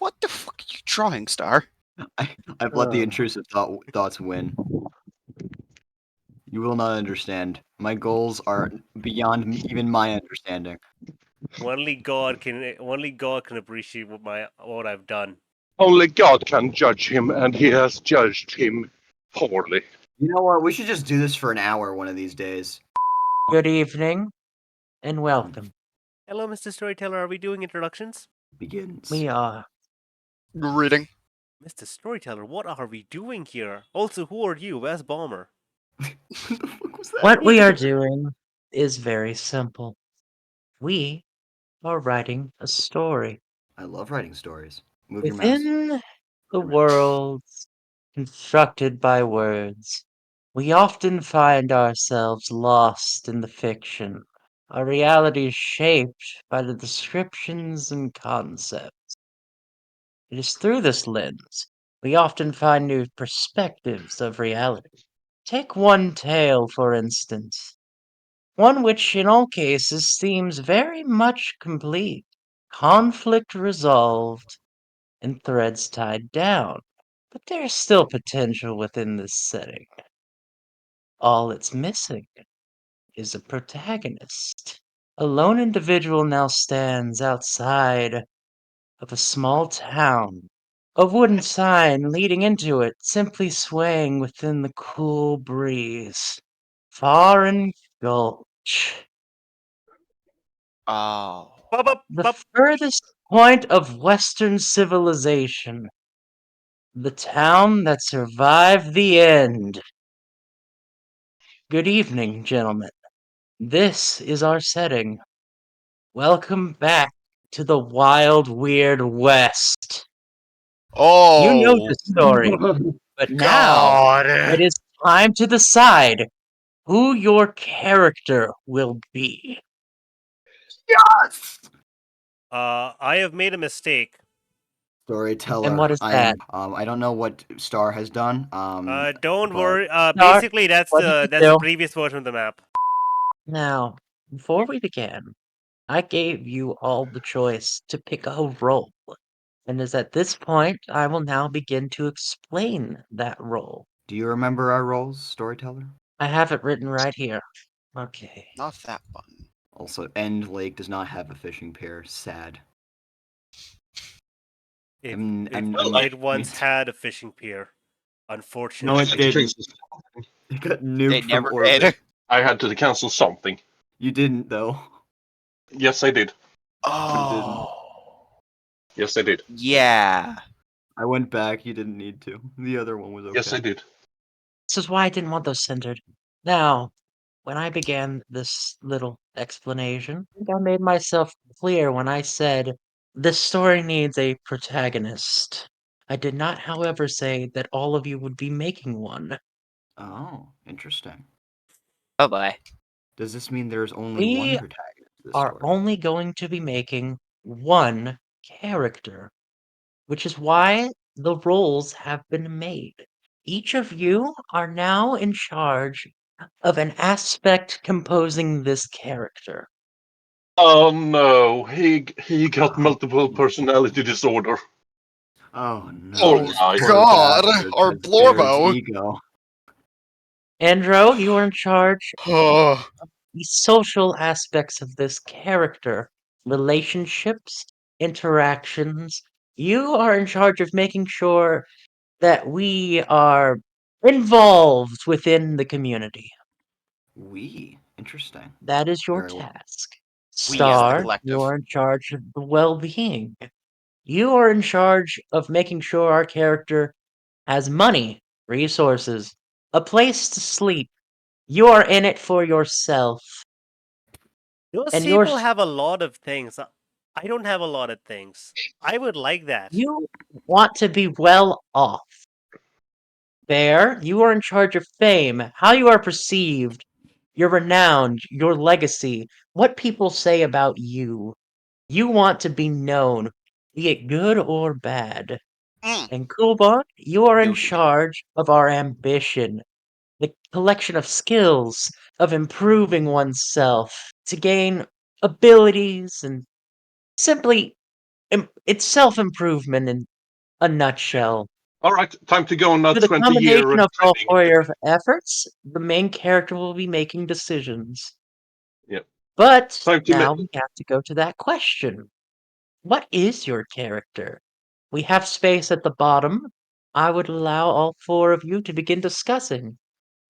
What the fuck are you drawing, Star? I've let the intrusive thoughts win. You will not understand. My goals are beyond even my understanding. Only God can appreciate what I've done. Only God can judge him, and he has judged him poorly. You know what? We should just do this for an hour one of these days. Good evening, and welcome. Hello, Mr. Storyteller. Are we doing introductions? Begins. We are. Reading. Mr. Storyteller, what are we doing here? Also, who are you? Where's Bomber? What the fuck was that? What we are doing is very simple. We are writing a story I love writing stories. Move your mouse. within the worlds constructed by words. We often find ourselves lost in the fiction. Our reality is shaped by the descriptions and concepts. It is through this lens we often find new perspectives of reality. Take one tale, for instance, one which in all cases seems very much complete, conflict resolved, and threads tied down. But there is still potential within this setting. All it's missing is a protagonist. A lone individual now stands outside of a small town. A wooden sign leading into it simply swaying within the cool breeze. Foreign Gulch. Oh. The furthest point of Western civilization. The town that survived the end. Good evening, gentlemen. This is our setting. Welcome back to the wild, weird West. Oh. You know the story, but now God. it is time to decide who your character will be. Yes! I have made a mistake. Storyteller. And what is that? I don't know what Star has done. Don't but- worry. Star, Basically, that's what did you that's the do? previous version of the map. Now, before we begin, I gave you all the choice to pick a role. And is at this point, I will now begin to explain that role. Do you remember our roles, Storyteller? I have it written right here. Okay. Not that one. Also, End Lake does not have a fishing pier. Sad. It once had a fishing pier. Unfortunately. No, it didn't. It got nuked They from never orbit. did. I had to cancel something. You didn't, though. Yes, I did. Oh. Yes, I did. Yeah. I went back. You didn't need to. The other one was okay. Yes, I did. This is why I didn't want those centered. Now, when I began this little explanation, I think I made myself clear when I said this story needs a protagonist. I did not, however, say that all of you would be making one. Oh, interesting. Oh boy. Does this mean there's only We one protagonist to this are story? only going to be making one character, which is why the roles have been made. Each of you are now in charge of an aspect composing this character. Oh no, he got multiple personality disorder. Oh no! Oh, this my poor God, bastard our has bared its Blorbo. ego. Endro, you are in charge Oh. of the social aspects of this character, relationships, interactions. You are in charge of making sure that we are involved within the community. Interesting. That is your Very well. task. We as the Star, collective. you are in charge of the well-being. You are in charge of making sure our character has money, resources, a place to sleep. You are in it for yourself. Those And people have a lot of things. I don't have a lot of things. I would like that. you want to be well off. Bear, you are in charge of fame, how you are perceived, your renown, your legacy, what people say about you. You want to be known, be it good or bad. Mm. And Coolbond, you are in Guilty. charge of our ambition, the collection of skills, of improving oneself to gain abilities and simply It's self-improvement in a nutshell. All right, time to go on a With a 20-year combination of all training. 4 your efforts, the main character will be making decisions. Yep. But Time to now make. we have to go to that question. What is your character? We have space at the bottom. I would allow all 4 of you to begin discussing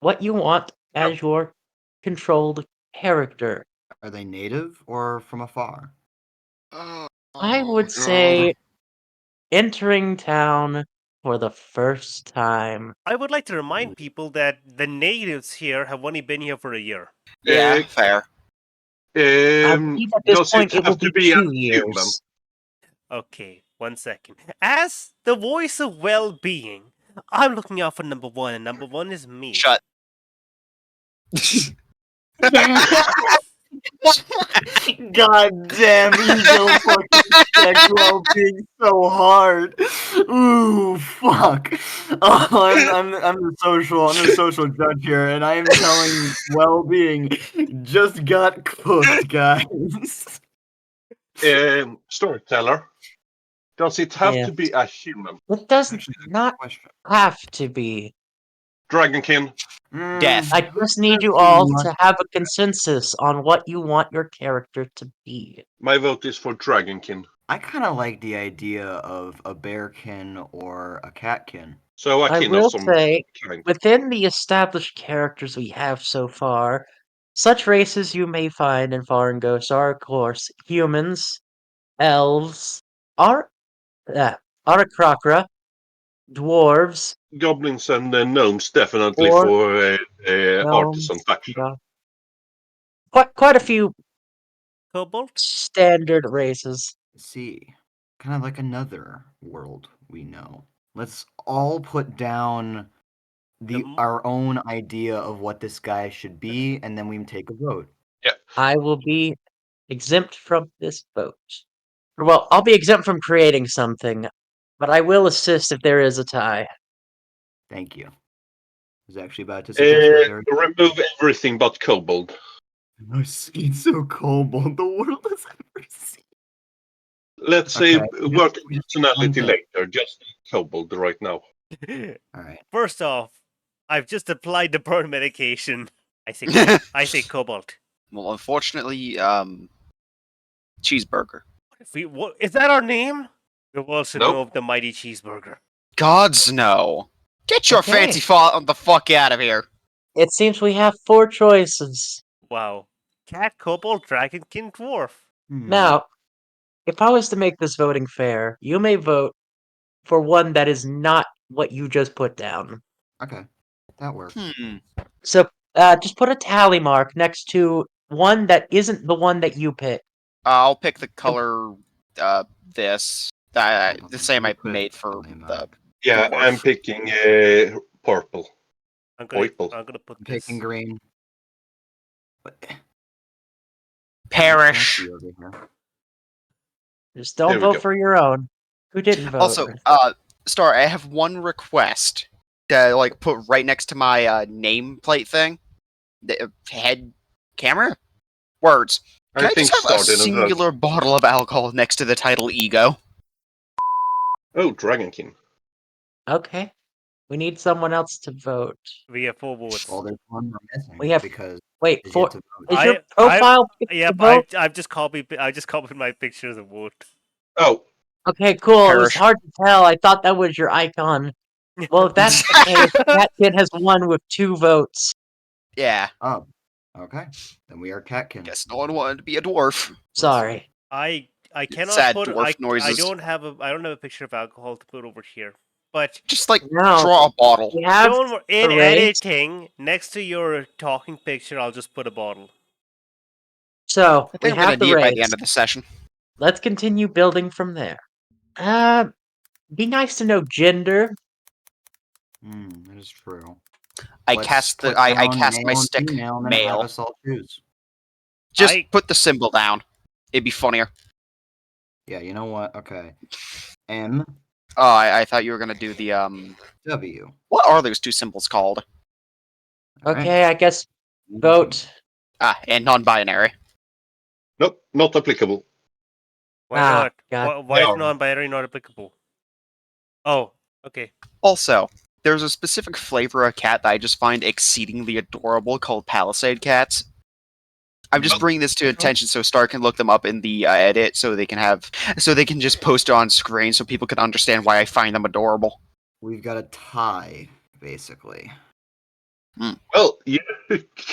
what you want as your controlled character. Are they native or from afar? I would say entering town for the first time. I would like to remind people that the natives here have only been here for a year. Yeah, fair. I believe at this Does point it it will have to be be a 2 human? years. Okay, 1 second. As the voice of well-being, I'm looking out for number 1, and number 1 is me. Shut. God damn, Ego fucking check well-being so hard. Ooh, fuck. Oh, I'm the social judge here, and I am telling well-being just got cooked, guys. Storyteller. Does it have to be Yes. a human? It doesn't Actually, good not question. have to be. Dragonkin. Death. I just need you all to have a consensus on what you want your character to be. My vote is for Dragonkin. I kind of like the idea of a bearkin or a catkin. So a I kin will of some say, kind. within the established characters we have so far, such races you may find in Foreign Gulch are, of course, humans, elves, Aracrocra, dwarves, Goblins and gnomes definitely Or- for artisan gnomes, faction. quite a few Cobalt? standard races. See, kind of like another world we know. Let's all put down our own idea of what this guy should be, and then we take a vote. I will be exempt from this vote. Well, I'll be exempt from creating something, but I will assist if there is a tie. Thank you. I was actually about to suggest that there. Remove everything but kobold. My skin's so kobold the world has ever seen. Let's say Okay, work we just personality one thing. later. Just kobold right now. All right. First off, I've just applied the burn medication. I say cobalt. Well, unfortunately, cheeseburger. Is that our name? You also Nope. know of the mighty cheeseburger. Gods no. Get your Okay. fancy font the fuck out of here. It seems we have 4 choices. Wow. Cat, kobold, dragonkin, dwarf. Now, if I was to make this voting fair, you may vote for one that is not what you just put down. Okay, that works. So, just put a tally mark next to one that isn't the one that you pick. I'll pick the color, this. The same I made for the... Yeah, Dwarf. I'm picking purple. I'm gonna Purple. put I'm this. taking green. But Perish. Fancy over here. Just There don't we vote go. for your own. Who didn't vote? Also, Star, I have one request to like put right next to my nameplate thing. The head camera words. Can I think just have a started on that. singular bottle of alcohol next to the title ego? Oh, Dragonkin. Okay. We need someone else to vote. We have 4 votes. Well, there's one we're missing. We have- because Wait, it's for yet to vote. is your I- profile pic the Yep, vote? I've just copied my picture as a vote. Oh, Okay, cool. It was Perish. hard to tell. I thought that was your icon. Well, if that's the case, that kid has won with 2 votes. Yeah, Oh, okay. Then we are catkin. guess no one wanted to be a dwarf. Sorry. I cannot Sad put dwarf I noises. don't have a picture of alcohol to put over here. But Just like No. draw a bottle. We have in the race. editing, next to your talking picture, I'll just put a bottle. So, I we think I'm gonna have the need it by race. the end of the session. Let's continue building from there. Be nice to know gender. That is true. I Let's cast put I down cast my male and stick female, and then have male. us all choose. Just I- put the symbol down. It'd be funnier. Yeah, you know what? Okay. M Oh, I thought you were gonna do the W. What are those 2 symbols called? All right. Okay, I guess vote. And non-binary. nope, not applicable. Why Ah, not? God. Why is Yeah. non-binary not applicable? Oh, okay. Also, there's a specific flavor of cat that I just find exceedingly adorable called Palisade cats. I'm just bringing this to attention so Star can look them up in the edit so they can just post it on screen so people can understand why I find them adorable. We've got a tie, basically. Well, you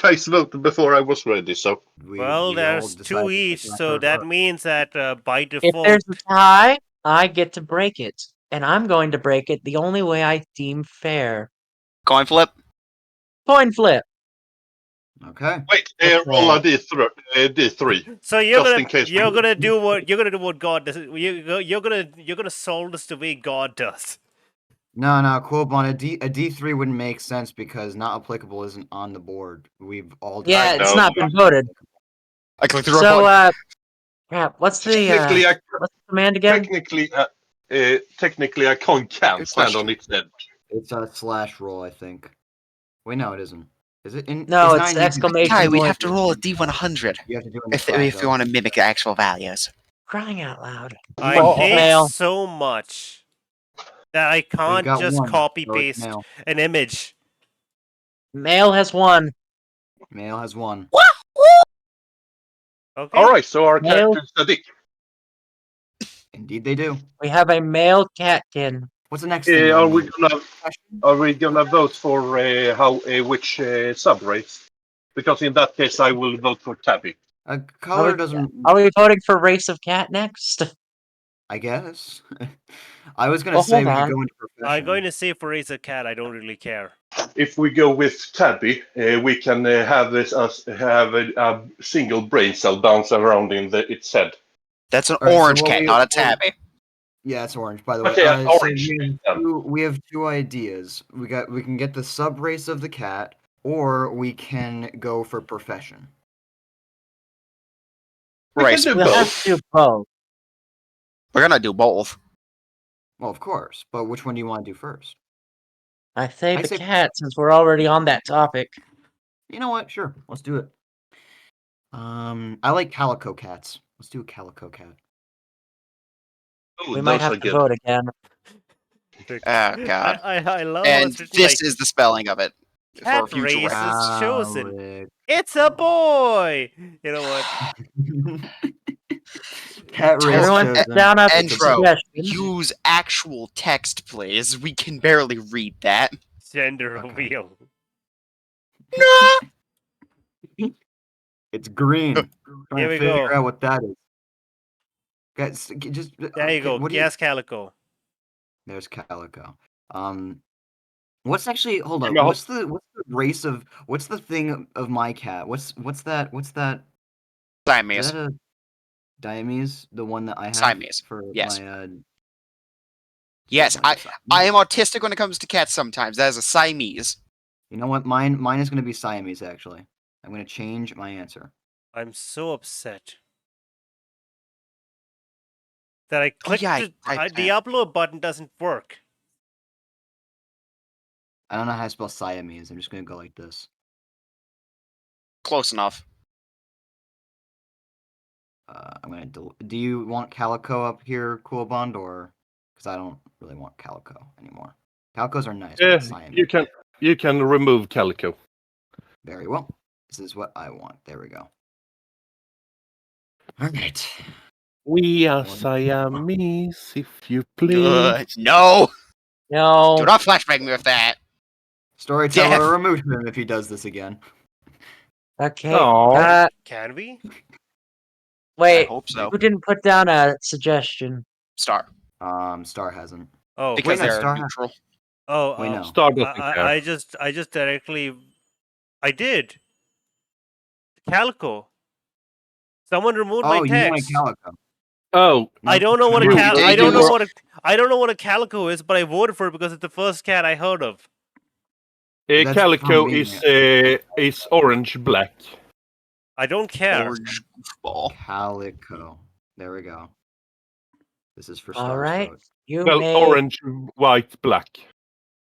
guys voted before I was ready, so Well, We all there's decided 2 to each, take my so first that vote. means that by If default, there's a tie, I get to break it. And I'm going to break it the only way I deem fair. Coin flip. Coin flip. Okay. wait, What's roll a that? D3. so you're Just gonna in case you're we- gonna do what God does. You're gonna solve this the way God does. No, Coolbond, a D3 wouldn't make sense because not applicable isn't on the board. We've all Yeah, decided it's know. not been voted. I clicked the wrong So, button. crap, what's the command again? Technically, a coin can Good stand question. on its head. It's a slash roll, I think. Wait, no, it isn't. Is it? No, not it's an easy- exclamation Tie, we'd point. have to roll a D100 You have to do it in the if five, you want to mimic the actual values. Crying out loud. I Oh, hate mail. so much that I We've can't got just one, copy so it's paste male. an image. Male has won. Male has one. Okay. All right, so our Male. character's a dick. Indeed, they do. We have a male catkin. What's the next thing? Are on we the- gonna vote for which subrace? Because in that case, I will vote for Tabby. Color doesn't. Are we voting for race of cat next? I guess. I was gonna Well, say hold we could on. go into profession. I'm going to say for Raise a Cat, I don't really care. If we go with Tabby, we can have a single brain cell bounce around in its head. That's an All right, so orange what cat, we- not a what- tabby. Yeah, it's orange, by the way. Okay, So orange. we have two ideas. We can get the sub race of the cat, or we can go for profession. We Right, can do We'll have both. to do both. We're gonna do both. Well, of course, but which one do you want to do first? I say I the say- cat since we're already on that topic. You know what? Sure, let's do it. I like calico cats. Let's do a calico cat. Oh, We might those have are to good. vote again. Oh god. I love how And it's written this like is the spelling of it for cat future race reference. is chosen. Calico. It's a boy. You know what? Cat race Everyone chosen. sit down after Intro. suggestions. Use actual text, please. We can barely read that. Gender Okay. reveal. It's green. Trying Here to we figure go. out what that is. Guys, just There you go. What do Guess Calico. There's calico. What's actually? Hold up. No. What's the race of? What's the thing of my cat? What's that? What's that? Is Siamese. that a Siamese? The one that I have Siamese, for yes. my. Yes, my I am autistic when it comes to cats sometimes. That is a Siamese. You know what? Mine is going to be Siamese. Actually, I'm going to change my answer. I'm so upset that I clicked yeah, the I- upload button doesn't work. I don't know how to spell Siamese. I'm just going to go like this. Close enough. I'm going to. Do you want calico up here, Coolbond, or because I don't really want calico anymore. Calicos are nice. Yeah, But Siamese. you can remove Calico. Very well. This is what I want. There we go. All right. We are One. Siamese, if you please. Good. No! No. Do not flashback me with that. Storyteller, Death. remove him if he does this again. Okay. Aw. Can we? I Wait. hope so. Who didn't put down a suggestion? Star. Star hasn't. Oh, Because no, they're Star- neutral. oh, Wait, no. Star doesn't care. I just directly, I did. Calico. Someone removed my Oh, you want text. calico. Oh, I don't know what a You cal. did I don't know use- what a. I don't know what a calico is, but I voted for it because it's the first cat I heard of. That's Calico from me, is orange black. I don't care. Orange goofball. Calico. There we go. This is for All Star's right. vote. You Well, may orange, white, black.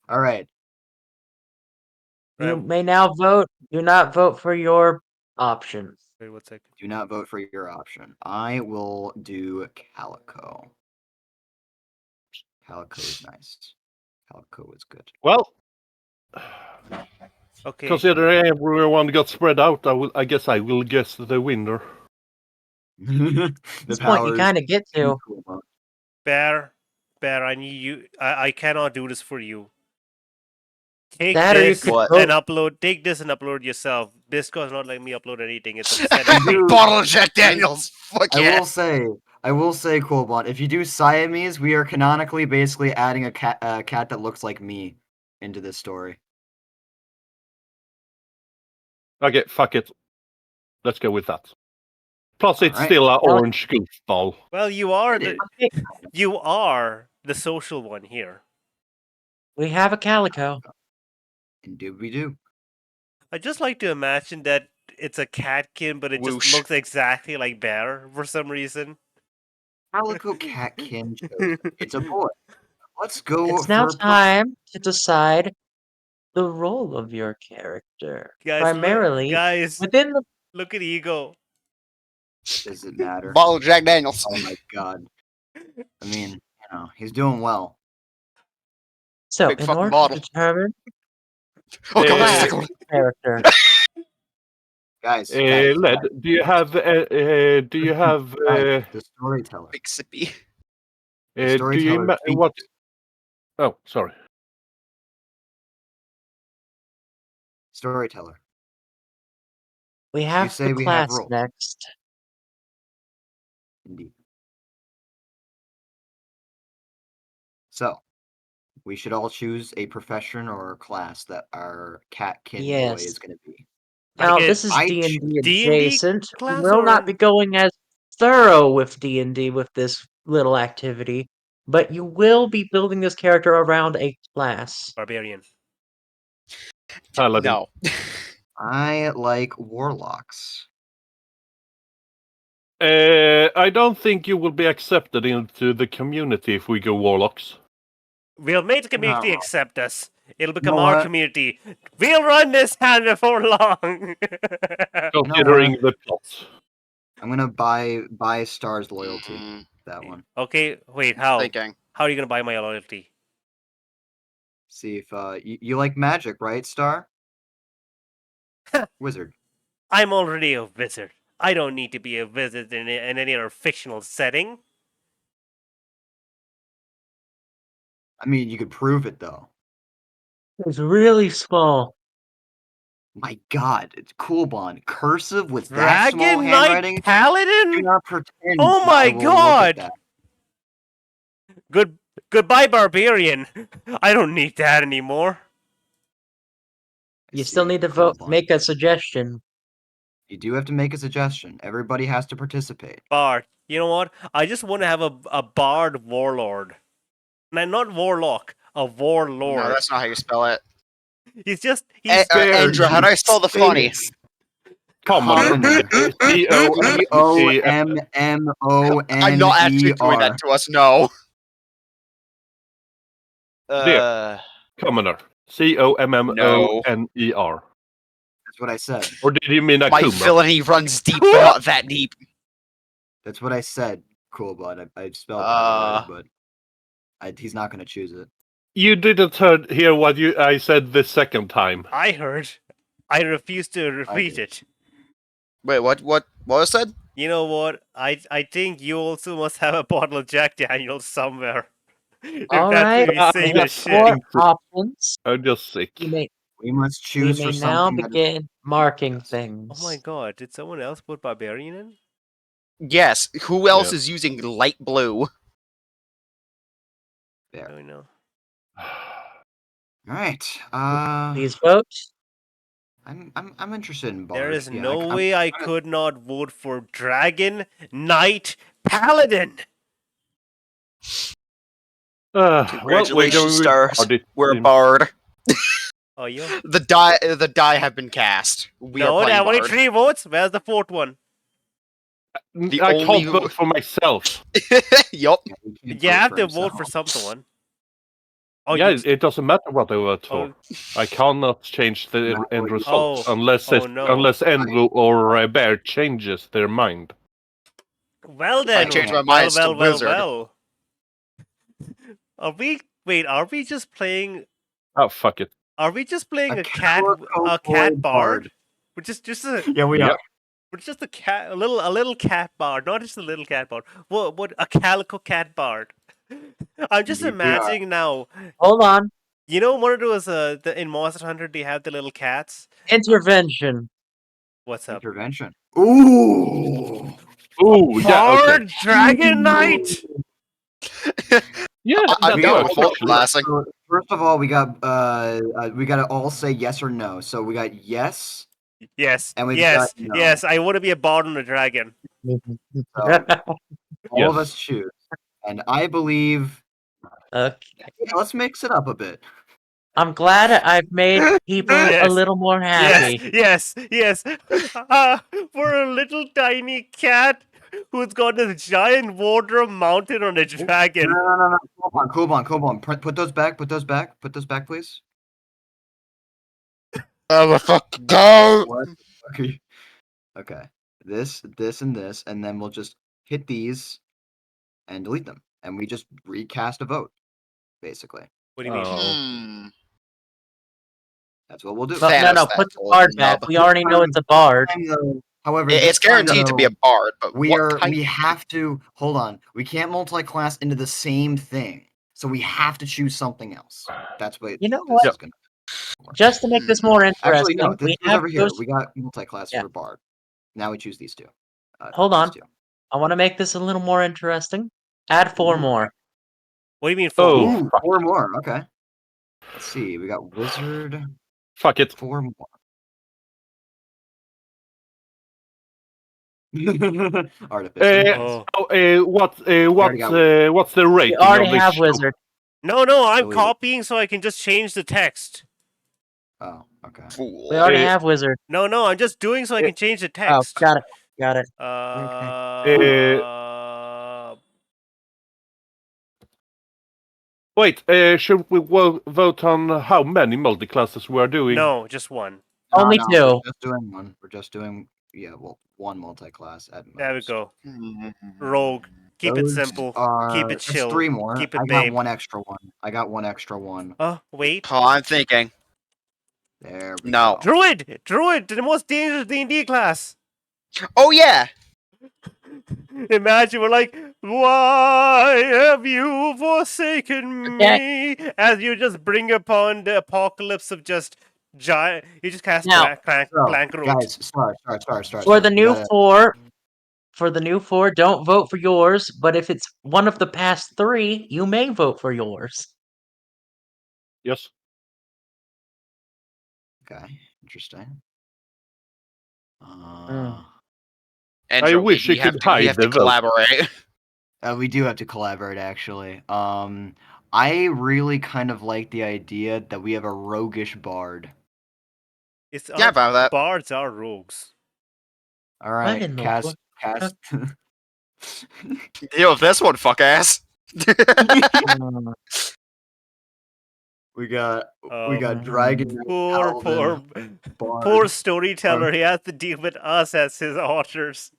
All right. you may now vote. Do not vote for your option. Wait 1 second. Do not vote for your option. I will do Calico. Calico is nice. Calico is good. Well, Okay. considering everyone got spread out, I guess I will guess the winner. The This point you powers kind of get to. Coolbond. Bear, I need you. I cannot do this for you. Take That or you this could What? vote. and upload. Take this and upload yourself. Discord's not letting me upload anything. It's upsetting me. Dude, Bottle of Jack Daniels. Fuck I yeah. will say, Coolbond, if you do Siamese, we are canonically basically adding a cat that looks like me into this story. Okay, fuck it. Let's go with that. Plus, it's Alright. still an orange goofball. Well, you are It the social one here. We have a Calico. Indeed we do. I just like to imagine that it's a catkin, but it Whoosh. just looks exactly like Bear for some reason. Calico Catkin chosen. It's a boy. Let's go It's now for time to decide the role of your character. Guys, Primarily guys, within the. look at Ego. Does it matter? Bottle of Jack Daniels. Oh my god. I mean, he's doing well. So, Big in fucking order bottle. to determine Oh god, class it's of the character, Guys, Led, do you have the storyteller. big sippy. The do you storyteller. what? Oh, sorry. Storyteller. we have say the we have class roles. next. Indeed. So, we should all choose a profession or class that our catkin boy Yes. is going to be. Now, Like this is I D&D D&D adjacent. We class will not or- be going as thorough with D&D with this little activity, but you will be building this character around a class. Barbarian. Paladin. No. I like warlocks. I don't think you will be accepted into the community if we go warlocks. We'll make the community wrong. accept us. It'll become know our what? community. We'll run this hand before long. Considering the plot. I'm going to buy Star's loyalty. Mm, That one. Okay, wait, how? thinking. How are you gonna buy my loyalty? See if you like magic, right, Star? Wizard. I'm already a wizard. I don't need to be a wizard in any other fictional setting. I mean, you could prove it though. It's really small. My God, it's Coolbond. Cursive with that small Dragon handwriting. Knight Paladin? Do not pretend. Oh that my I will look God! at that. Goodbye, Barbarian. I don't need that anymore. You still See, need to vote. Coolbond. Make a suggestion. You do have to make a suggestion. Everybody has to participate. Bard. You know what? I just want to have a Bard Warlord. No, not Warlock. A Warlord. No, that's not how you spell it. He's Andrew, how do I spell the funny? Commoner. Commoner. I'm not actually doing that to us, no. Commoner. Commoner. That's what I said. Or did you mean a My Kuma? villainy runs deep, but not that deep. That's what I said. Coolbond. I spelled it right, but he's not going to choose it. You didn't hear what I said the second time. I heard. I refuse to repeat it. Wait, what was said? You know what? I think you also must have a bottle of Jack Daniels somewhere. If All that's right. what you're We saying have this shit. 4 options. I'm just sick. We must choose may for now something that is begin marking Yes. things. Oh my god, did someone else put Barbarian in? Yes. Who else Yeah. is using light blue? there. I don't know. All right. Please vote. I'm interested in Bard. There is Yeah, no I'm way I could not vote for Dragon Knight Paladin. Well, Congratulations, Stars. Bard, We're a seems. bard. Oh, you? The die have been cast. We No, are there are playing only bard. 3 votes. Where's the 4th one? The I only- can't vote for myself. Yup. Yeah, we can't You vote have for to vote himself. for someone. Oh, yeah, you it doesn't matter what I vote for. oh, I cannot change the No, end you- results Oh. unless Oh, no. unless Endro or Bear changes their mind. well I then. changed my Well, mind. It's well, still well, wizard. well. Are we? Wait, are we just playing? Oh, fuck it. Are we just playing A a cat? calico A boy cat bard. bard? We're just a. Yeah, we Yep. are. We're just a cat. A little cat bard, not just a little cat bard. What? A calico cat bard. I'm just Indeed we are. imagining now. Hold on. You know, one of those in Monster Hunter, they have the little cats. Intervention. What's up? Intervention. Ooh. Ooh, yeah, okay. Bard Dragon Knight. Yeah, I'm that down works, with both actually. classic. So, first of all, we gotta all say yes or no. So we got yes, Yes, and we've yes, got no. yes. I want to be a bard on a dragon. So all of Yes. us choose, and I believe. Okay. Yeah, let's mix it up a bit. I'm glad I've made people a Yes. little more happy. Yes, yes, yes. For a little tiny cat who's got a giant wardrobe mounted on a No, dragon. no. Coolbond. Put those back. Put those back. Put those back, please. Oh, the fuck go! What? Okay. Okay. This, and this, and then we'll just hit these and delete them, and we just recast a vote, basically. What do you mean? Oh. Hmm. That's what we'll do. But no, Thanos, no, that put the old bard back. nub. We already know it's a bard. However, It's guaranteed to be a bard, but we what type? we have to hold on. We can't multi-class into the same thing, so we have to choose something else. That's what You know this what? is gonna. Just to make this more interesting, Actually, no. This we goes have over here. those. We got multi-class Yeah. for bard. Now we choose these two. Hold these on. two. I want to make this a little more interesting. Add 4 Ooh. more. What do you mean 4 Oh, more? Ooh, fuck. 4 more. Okay. Let's see. We got wizard. Fuck it. 4 more. Artificer. Oh. What's got what's the We rating already of this have show? wizard. No, I'm Delete it. copying so I can just change the text. Oh, okay. Fool. We already Eh, have wizard. No, I'm just doing so I can change the Oh, text. got it. Got it. Wait, should we vote on how many multi-classes we are doing? No, just one. Only No, 2. We're just doing one. We're just doing one multi-class at most. There we go. Rogue. Keep it Those simple. Are, Keep it it's chill. 3 more. Keep it I got babe. one extra one. Oh, wait. Oh, I'm thinking. There we No. go. Druid, the most dangerous D&D class. Oh yeah. Imagine we're like, why have you forsaken me? As you just bring upon the apocalypse of just giant. You just cast Now, So, root. guys, start. For the We new gotta- 4, don't vote for yours, but if it's one of the past 3, you may vote for yours. Yes. Okay, interesting. And I wish you could we hide have the to vote. collaborate. We do have to collaborate, actually. I really kind of like the idea that we have a roguish bard. It's Yeah, about that. bards are rogues. All right, in the cast. Deal with this one, fuck ass. We got Um, dragon. Poor Bard. storyteller. He has to deal with us as his authors.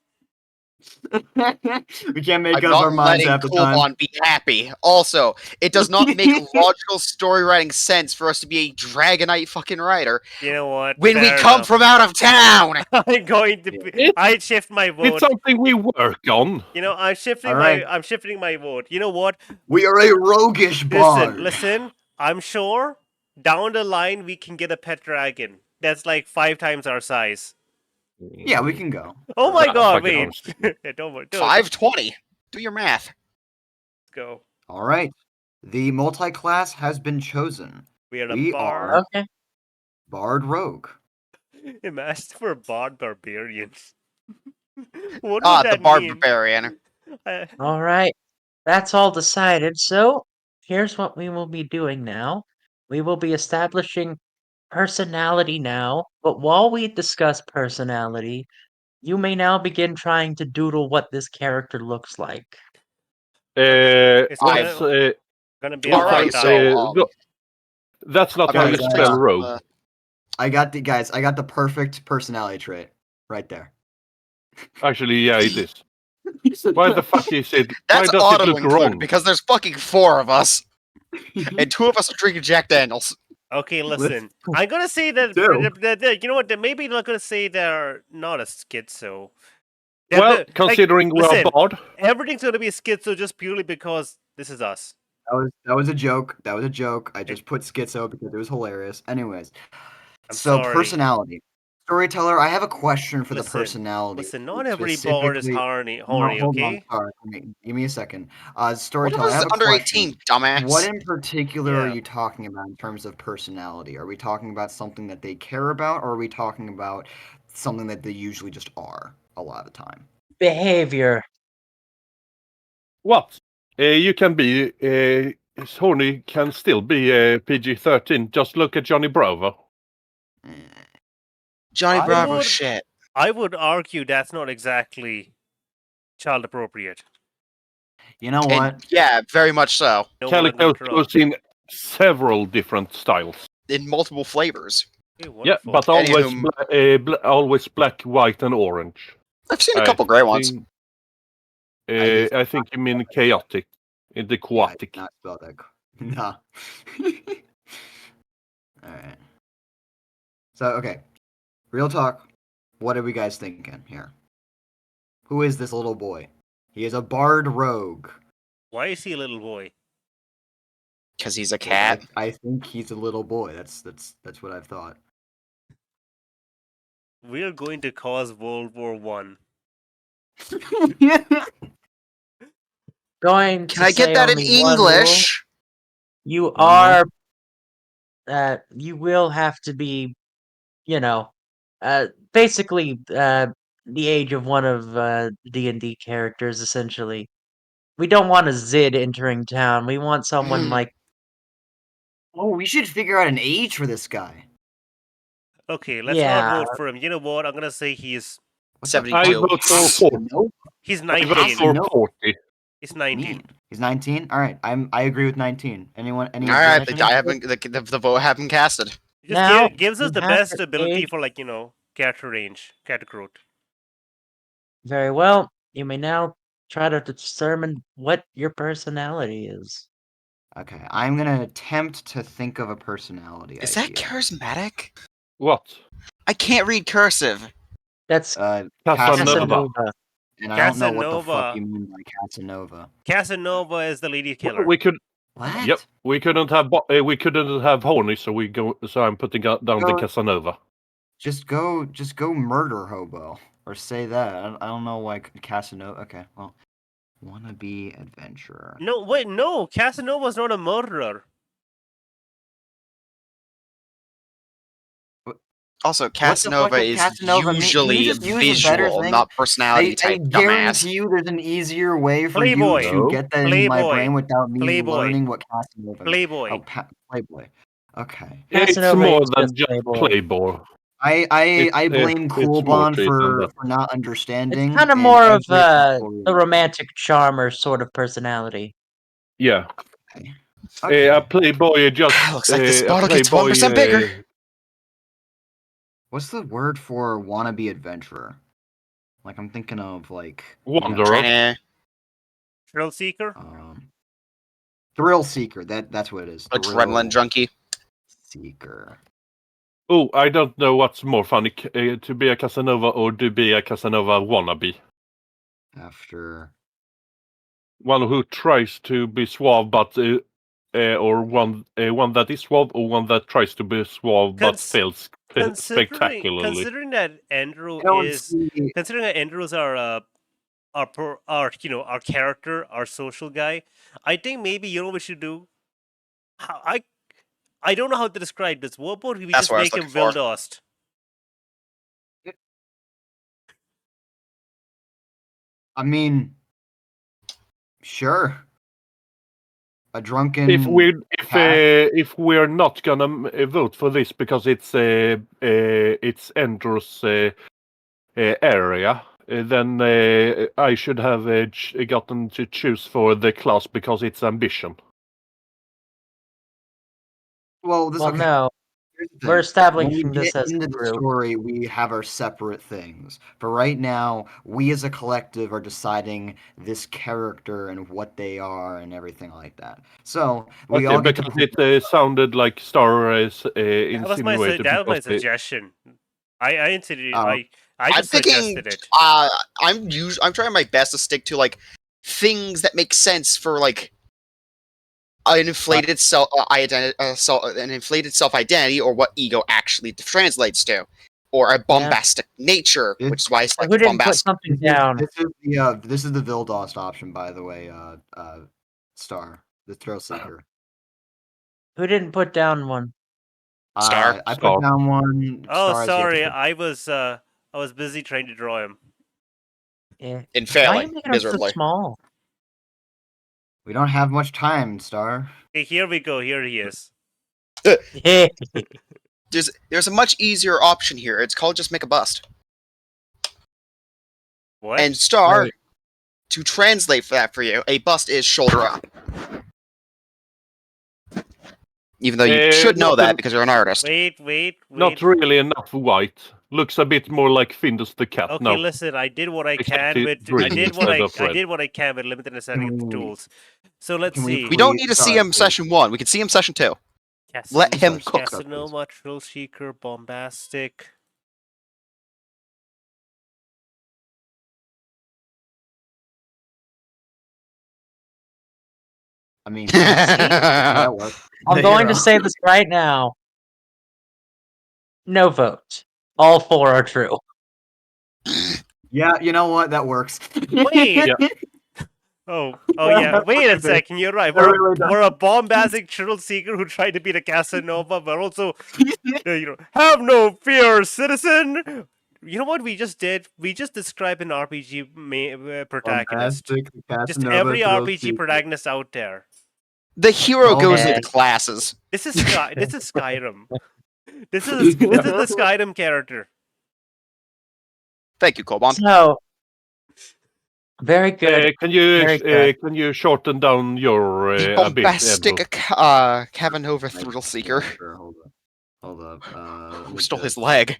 We can't make I'm up our not minds letting half the time. Coolbond be happy. Also, it does not make logical story writing sense for us to be a Dragonite fucking writer You know what? when we Fair come enough. from out of town. I'm going to. It's- I shift my vote. It's something we work on. You know, I'm shifting All right. I'm shifting my vote. You know what? We are a roguish bard. Listen. I'm sure down the line we can get a pet dragon that's like 5 times our size. Yeah, we can go. Oh my Ah, god! fucking Wait. don't 520. Do your math. go. All right. The multi-class has been chosen. We are a We bard. are Okay. Bard Rogue. Imagine for bard barbarians. What would The that mean? barbarian. All right. That's all decided. So, here's what we will be doing now. We will be establishing personality now, but while we discuss personality, you may now begin trying to doodle what this character looks like. It's Let's Go Gonna be What a hard Alright, type? time. That's not I'm how gonna you Guys, spell just, rogue. I got the perfect personality trait right there. Actually, yeah, it is. Why the fuck is it? Why That's does it look auto-included wrong? because there's fucking 4 of us, and 2 of us are drinking Jack Daniels. Okay, listen. I'm gonna say that, do. you know what? Maybe not gonna say they're not a schizo. Well, Like, considering we're listen, bard, everything's gonna be a schizo just purely because this is us. That was a joke. That was a joke. I just put schizo because it was hilarious. Anyways, I'm so sorry. personality. Storyteller, I have a question for the Listen, personality. Listen, not every bard is horny, No, horny, hold on, okay? sorry. Give me a second. What if Storyteller, I it's have a under question. 18, dumbass? What in particular are Yeah. you talking about in terms of personality? Are we talking about something that they care about, or are we talking about something that they usually just are a lot of the time? Behavior. what? You can be horny, can still be PG-13. Just look at Johnny Bravo. Eh. Johnny I Bravo would- shit. I would argue that's not exactly child appropriate. You know And what? yeah, very much so. No, Calico goes in several different styles. In multiple flavors. Okay, Yeah, wonderful. but always Anywho- always black, white, and orange. I've seen a couple gray ones. I think you mean chaotic. In the Yeah, I did chaotic. not spell that. Nah. All right. So okay, real talk. What are we guys thinking here? Who is this little boy? He is a bard rogue. Why is he a little boy? Because he's a cat. I think he's a little boy. That's what I've thought. We're going to cause World War One. Going Can to I get say that in only one rule. English? You One are you will have to be, you know, basically the age of one of D&D characters essentially. We don't want a Zid entering town. We want someone like Oh, we should figure out an age for this guy. Okay, let's Yeah. not vote for him. You know what? I'm gonna say he's What the 72. I Ew. vote for fuck? 40. Nope. he's I vote 19. for No. 40. He's 19. Mean. He's 19. All right, I agree with 19. Anyone? Any All right, objections? I haven't. The vote haven't casted. It just Now, gives us you the have best to ability age- for, like, you know, character range, character growth. Very well. You may now try to determine what your personality is. Okay, I'm gonna attempt to think of a personality Is that idea. charismatic? What? I can't read cursive. That's Casanova. Casanova. And I don't know what the Casanova. fuck you mean by Casanova. Casanova is the lady killer. We could. What? Yep. We couldn't have horny, so I'm putting down the Go- Casanova. Just go murder hobo. Or say that. I don't know why Casanova. Okay, well. Wannabe adventurer. No, wait, no. Casanova's not a murderer. Also, What the fuck Casanova does is Casanova mean? Can usually you just use a better visual, thing? not personality I type dumbass. guarantee you there's an easier way for Playboy. you to No. get that in my Playboy. brain without me Playboy. learning what Casanova means. Playboy. Oh, Playboy. Okay. It's Casanova more is than just just Playboy. Playboy. I blame it's more Coolbond to it than that. for not understanding. It's kind of and more of every people the romantic charmer sort of personality. Yeah. Okay. A Playboy just. Looks like this a bottle gets Playboy, 1% bigger. What's the word for wannabe adventurer? Like I'm thinking of like Wanderer. Trainer. Thrill seeker. thrill seeker. That's what it is. Adrenaline Thrill junkie. seeker. Oh, I don't know what's more funny, to be a Casanova or to be a Casanova wannabe. After One who tries to be suave, but or one that is suave, or one that tries to be suave but fails spectacularly. Considering that Endro I don't is see considering that Endro's our you know, our character, our social guy, I think maybe you know what we should do. I don't know how to describe this. What about we That's just what I was make him looking for. Vildost? I mean, sure. A drunken. If we're not gonna vote for this because it's Endro's area, then I should have gotten to choose for the class because it's ambition. Well, Well, okay. no. Here's the We're thing. establishing When we this get as a into the group. story, we have our separate things. But right now, we as a collective are deciding this character and what they are and everything like that. So we Okay, all get to because it sounded like Star insinuated That was my because suggestion. I insinuated, Oh. I I'm just picking. suggested it. I'm trying my best to stick to like things that make sense for like an inflated an inflated self identity, or what ego actually translates to, or a bombastic nature, This- which is why I So select who didn't put bombastic. something down? This is the Vildost option, by the way. Star, the Thrill Seeker. Who didn't put down one? Star. I Star. put down one. Oh, Star has yet to sorry, put- I was busy trying to draw him. Yeah. In Why are you failing making them so miserably. small? We don't have much time, Star. Okay, here we go. Here he is. Yeah. There's a much easier option here. It's called just make a bust. What? And Star, Wait. to translate for that for you, a bust is shoulder up. Even though you should know that because you're an artist. Wait. not really enough white. Looks a bit more like Findus the cat Okay, now. listen. I did what I Except can it's with. green instead of I red. did what I can with limited understanding of the tools. So let's Can we see. We don't Please, need to see Star, him please. session 1. We can see him session 2. Let him Sorry, cook. sorry. Casanova, Thrill Seeker, Bombastic. I mean, that works. I'm The going to hero. say this right now. No vote. All 4 are true. Yeah, you know what? That works. Wait. Yeah. Oh yeah. Wait a second. You're right. That really does. We're a bombastic Thrill Seeker who tried to be the Casanova, but also, have no fear, citizen. You know what we just did? We just described an RPG protagonist. Bombastic, Just Casanova, every Thrill RPG Seeker. protagonist out there. The hero Oh, goes man. with classes. This is Skyrim. This is the Skyrim character. Thank you, Coolbond. So, very good. Very good. Can you shorten down your The a bit? bombastic Endro? Cavanova Thrill Seeker. Sure, hold up. Who stole his leg?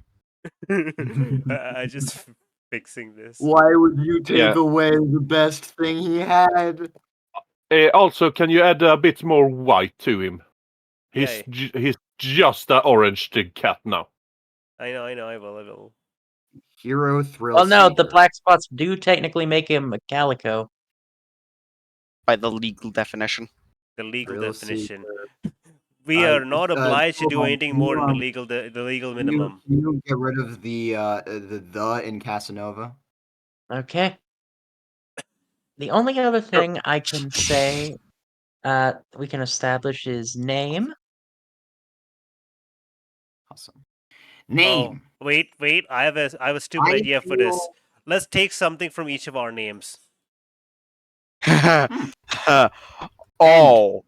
I just fixing this. Why would you take Yeah. away the best thing he had? Also, can you add a bit more white to him? Yeah. He's just an orange cat now. I know. I will. Hero Thrill Well, no, the Seeker. black spots do technically make him a calico. By the legal definition. The legal Thrill definition. Seeker. We are not obliged to do Coolbond, anything can more you, than the legal Can minimum. you get rid of the in Casanova? Okay. The only other thing I can say we can establish is name. Awesome. Name. Oh, wait. I have a stupid I idea for this. feel- Let's take something from each of our names. Oh.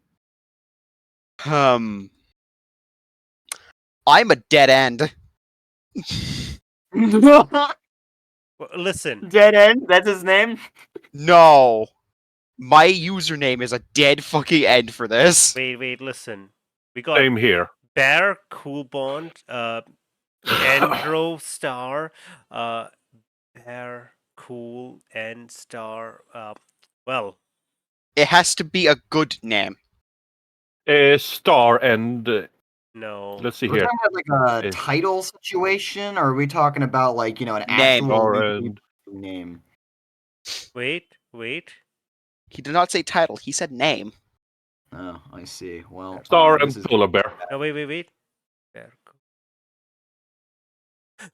I'm a dead end. Well, listen. Dead End. That's his name. No. My username is a dead fucking end for this. Wait. Listen. We got Same here. Bear, Coolbond, Endro, Star, Bear, Cool, and Star. Well, It has to be a good name. Star and no. let's see We're here. talking about like a Is- title situation, or are we talking about like an Name. actual Star legally and name? Wait. He did not say title, he said name. Oh, I see. Well, Star and this is Polar Bear. No, wait.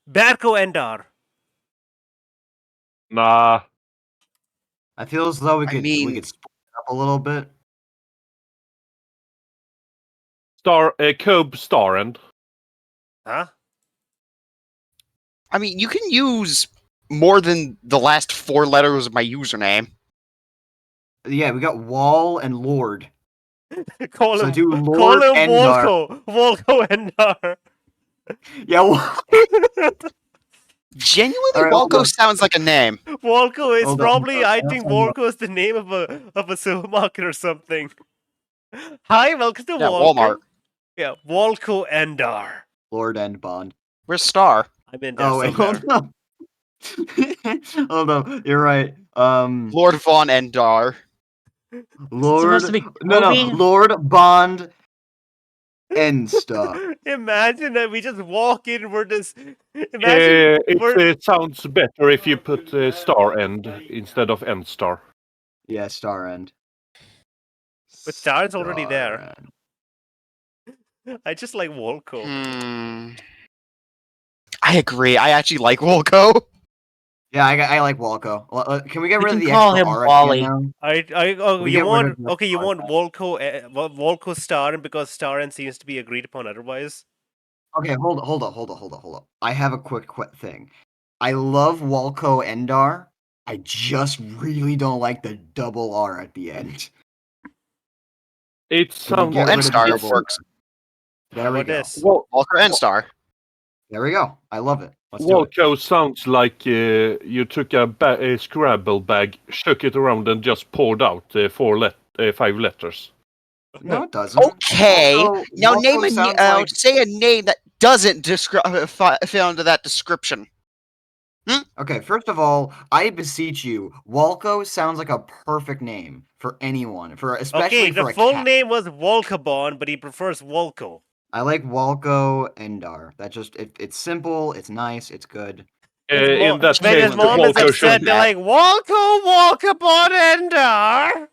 Berko Endar. Nah. I feel as though we I could mean- split it up a little bit. Cobe Star and Huh? I mean, you can use more than the last 4 letters of my username. Yeah, we got Wall and Lord. Call So him do Lord Endar. Volko Endar. Yeah, Genuinely, All right, hold Walko on. sounds like a name. Volko is Hold on, probably, hold on, I hold think on. Volko is the name of a supermarket or something. Hi, welcome to Yeah, Walmart. Walmart. Yeah, Volko Endar. Lord End Bond. Where's Star? I'm in there Oh wait, somewhere. hold on. Hold on, you're right. Lord Von Endar. Lord. supposed to be No, Kobe? Lord Bond Ensta. Imagine that we just walk in. We're just. Imagine It sounds better if you put star end instead of end star. Yeah, Star End. But Star's already there. Star End. I just like Volko. I agree. I actually like Volko. Yeah, I like Walco. Can we get We rid of can the call extra him R Wally. at the end now? Oh, We you get rid want of the okay? You R want at Volko Star, and because Star and seems to be agreed upon otherwise. Okay, hold up. I have a quick thing. I love Walco Endar. I just really don't like the double R at the end. It Can we sounds. get Well, rid of the N-Star double works. R? How There we about go. this? Volker N-Star. There we go. I love it. Let's do it. Walco sounds like you took a Scrabble bag, shook it around, and just poured out 5 letters. No, it doesn't. Okay. Walco- Now Walco sounds like say a name that doesn't fit under that description. Okay, first of all, I beseech you, Walco sounds like a perfect name for anyone, especially Okay, the for a full cat. name was Volkabon, but he prefers Volko. I like Walco Endar. It's simple, it's nice, it's good. In that When case, his mom is Walco upset, should. they're like, Volko, Volkabon, Endar.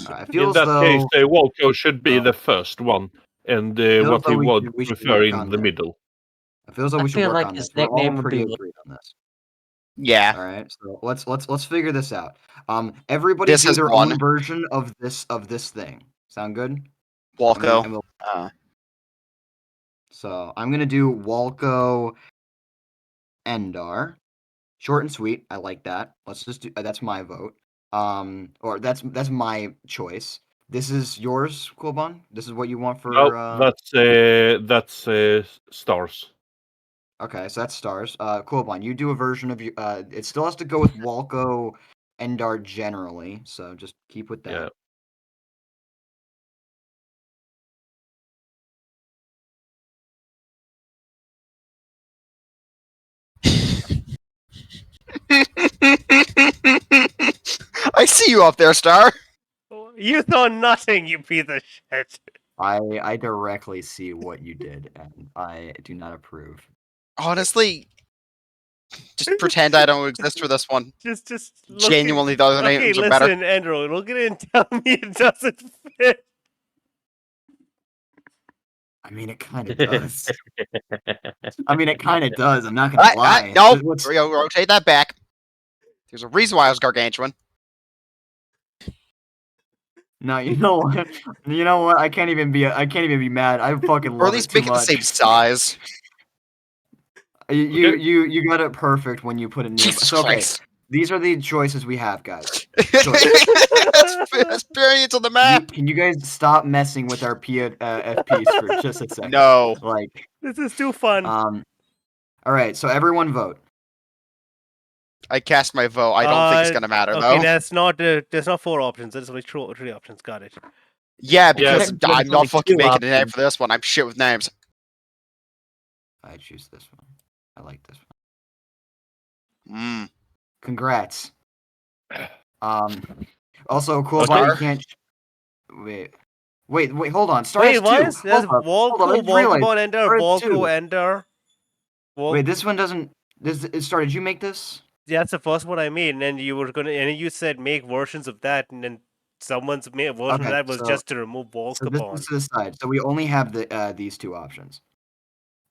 I In feel as that case, though Walco should be the first one, and feel as what though he we would should prefer work in on the this. middle. I feel as though I we should feel work like on his this. We're all nickname would pretty be agreed on this. Yeah. All right, so let's figure this out. Everybody This do is their one. own version of this thing. Sound good? Volko. And so I'm gonna do Walco Endar. Short and sweet. I like that. Let's just do. That's my vote. Or that's my choice. This is yours, Coolbond. This is what you want No, for. that's stars. Okay, so that's stars. Coolbond, you do a version of you. It still has to go with Walco Endar generally. So just keep with that. Yeah. I see you up there, Star. You saw nothing, you piece of shit. I directly see what you did, and I do not approve. Honestly, just pretend I don't exist for this one. Just look Genuinely, the other Okay, names are listen, better. Endro, look at it and tell me it doesn't fit. I mean, it kind of does. It kind of does. I'm not gonna lie. No, What's- rotate that back. There's a reason why I was gargantuan. No, you know what? You know what? I can't even be mad. I fucking love Or at least it too make it the much. same size. You got it perfect when you put it near. Jesus So, okay, Christ. these are the choices we have, guys. Experience on the map. Can you guys stop messing with our FPs for just a second? No. Like, This is too fun. all right. So everyone vote. I cast my vote. I don't think it's gonna matter Okay, though. there's not 4 options. There's only 3 options. Got it. Yeah, because Technically, I'm there's not only fucking 2 making a name options. for this one. I'm shit with names. I choose this one. I like this one. Mm. Congrats. Also, cool, Okay. but you can't. Wait, hold on. Star Wait, has why two. is there's Hold on, I Volko, just realized. Volkabon Ender, Star has two. Volko Ender? Wait, this one doesn't. Star, did you make this? Yeah, that's the first one I made, and then you were gonna, and then you said make versions of that, and then someone's made version of Okay, that was so- just to remove So this Volkabon. is to the side. So we only have these 2 options,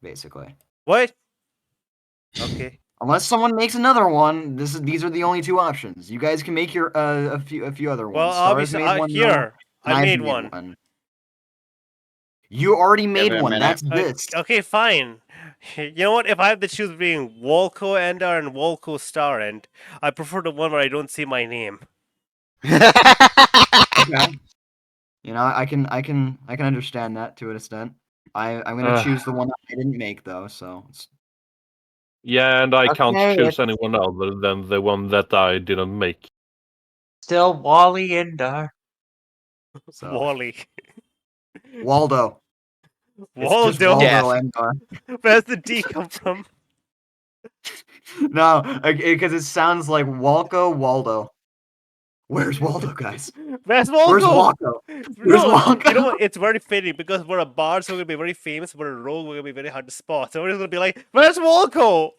basically. What? Okay. Unless someone makes another one, these are the only 2 options. You guys can make your a few other ones. Well, Star has obviously, made one, here and I I've made one. You already made it a one. minute. That's this. Okay, fine. You know what? If I have to choose between Volko Ender and Volko Star End, I prefer the one where I don't see my name. Okay. You know, I can understand that to an extent. I'm gonna choose the one I didn't make though. So Yeah, and I can't Okay, choose it's- anyone other than the one that I didn't make. Still Wally Endar. So- Wally. Waldo. It's just Waldo. Waldo Death. Endor. Where's the D come from? No, because it sounds like Waldo. Where's Waldo, guys? Where's Waldo? Where's Waldo? Where's No, Waldo? you know what? It's very fitting because we're a bard, so we're gonna be very famous. We're a rogue, we're gonna be very hard to spot. So we're just gonna be like, "Where's Waldo?"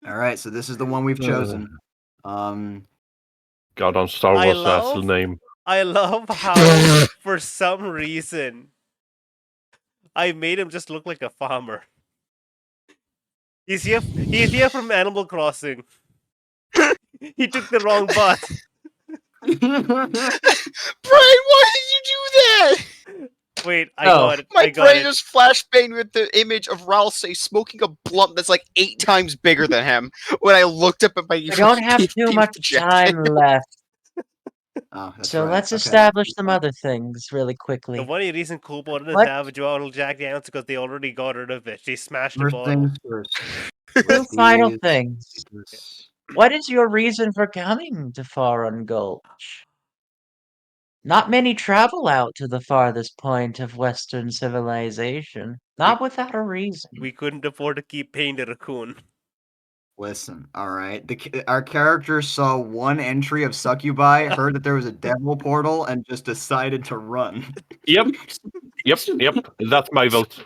All right, so this is the one we've chosen. God, on Star I Wars, that's the love- name. I love how, for some reason, I made him just look like a farmer. He's here. He's here from Animal Crossing. He took the wrong bus. Brian, why did you do that? Wait, I Oh. got it. My I got brain it. just flashbanged with the image of Ralsei smoking a blunt that's like 8 times bigger than him. When I looked up at my We don't have too PFP much projection. time left, Oh, that's so right. let's Okay. asustablish some other things really The quickly. only reason Coolbond doesn't What? have a Joel Jack Daniels because they already got rid of it. They smashed the First bottle. things first. Two final These- things. What is your reason for coming to Foreign Gulch? Not many travel out to the farthest point of Western civilization, not without a reason. We couldn't afford to keep paying the raccoon. Listen, all right. Our character saw one entry of Succubi, heard that there was a devil portal, and just decided to run. Yep. That's my vote.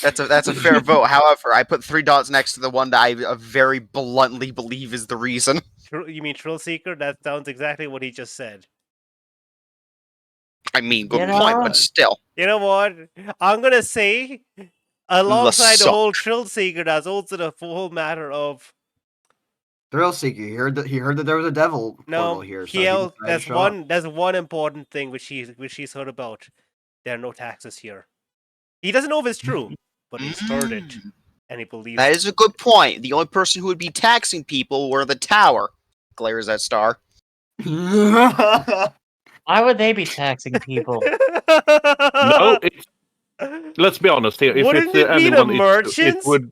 That's a fair vote. However, I put 3 dots next to the one that I very bluntly believe is the reason. You mean Trill Seeker? That sounds exactly what he just said. I mean, good You point, know- but still. You know what? I'm gonna say, alongside the suck. whole Trill Seeker, that's also the whole matter of Thrill Seeker. He heard that there was a devil portal no. here. So he decided to There's show up. there's one important thing which he's heard about. There are no taxes here. He doesn't know if it's true, but he's heard it, and he believes That it. is a good point. The only person who would be taxing people were the tower. Glares at Star. Why would they be taxing people? No, let's be honest here. If Wouldn't it's it be the anyone, it merchants? would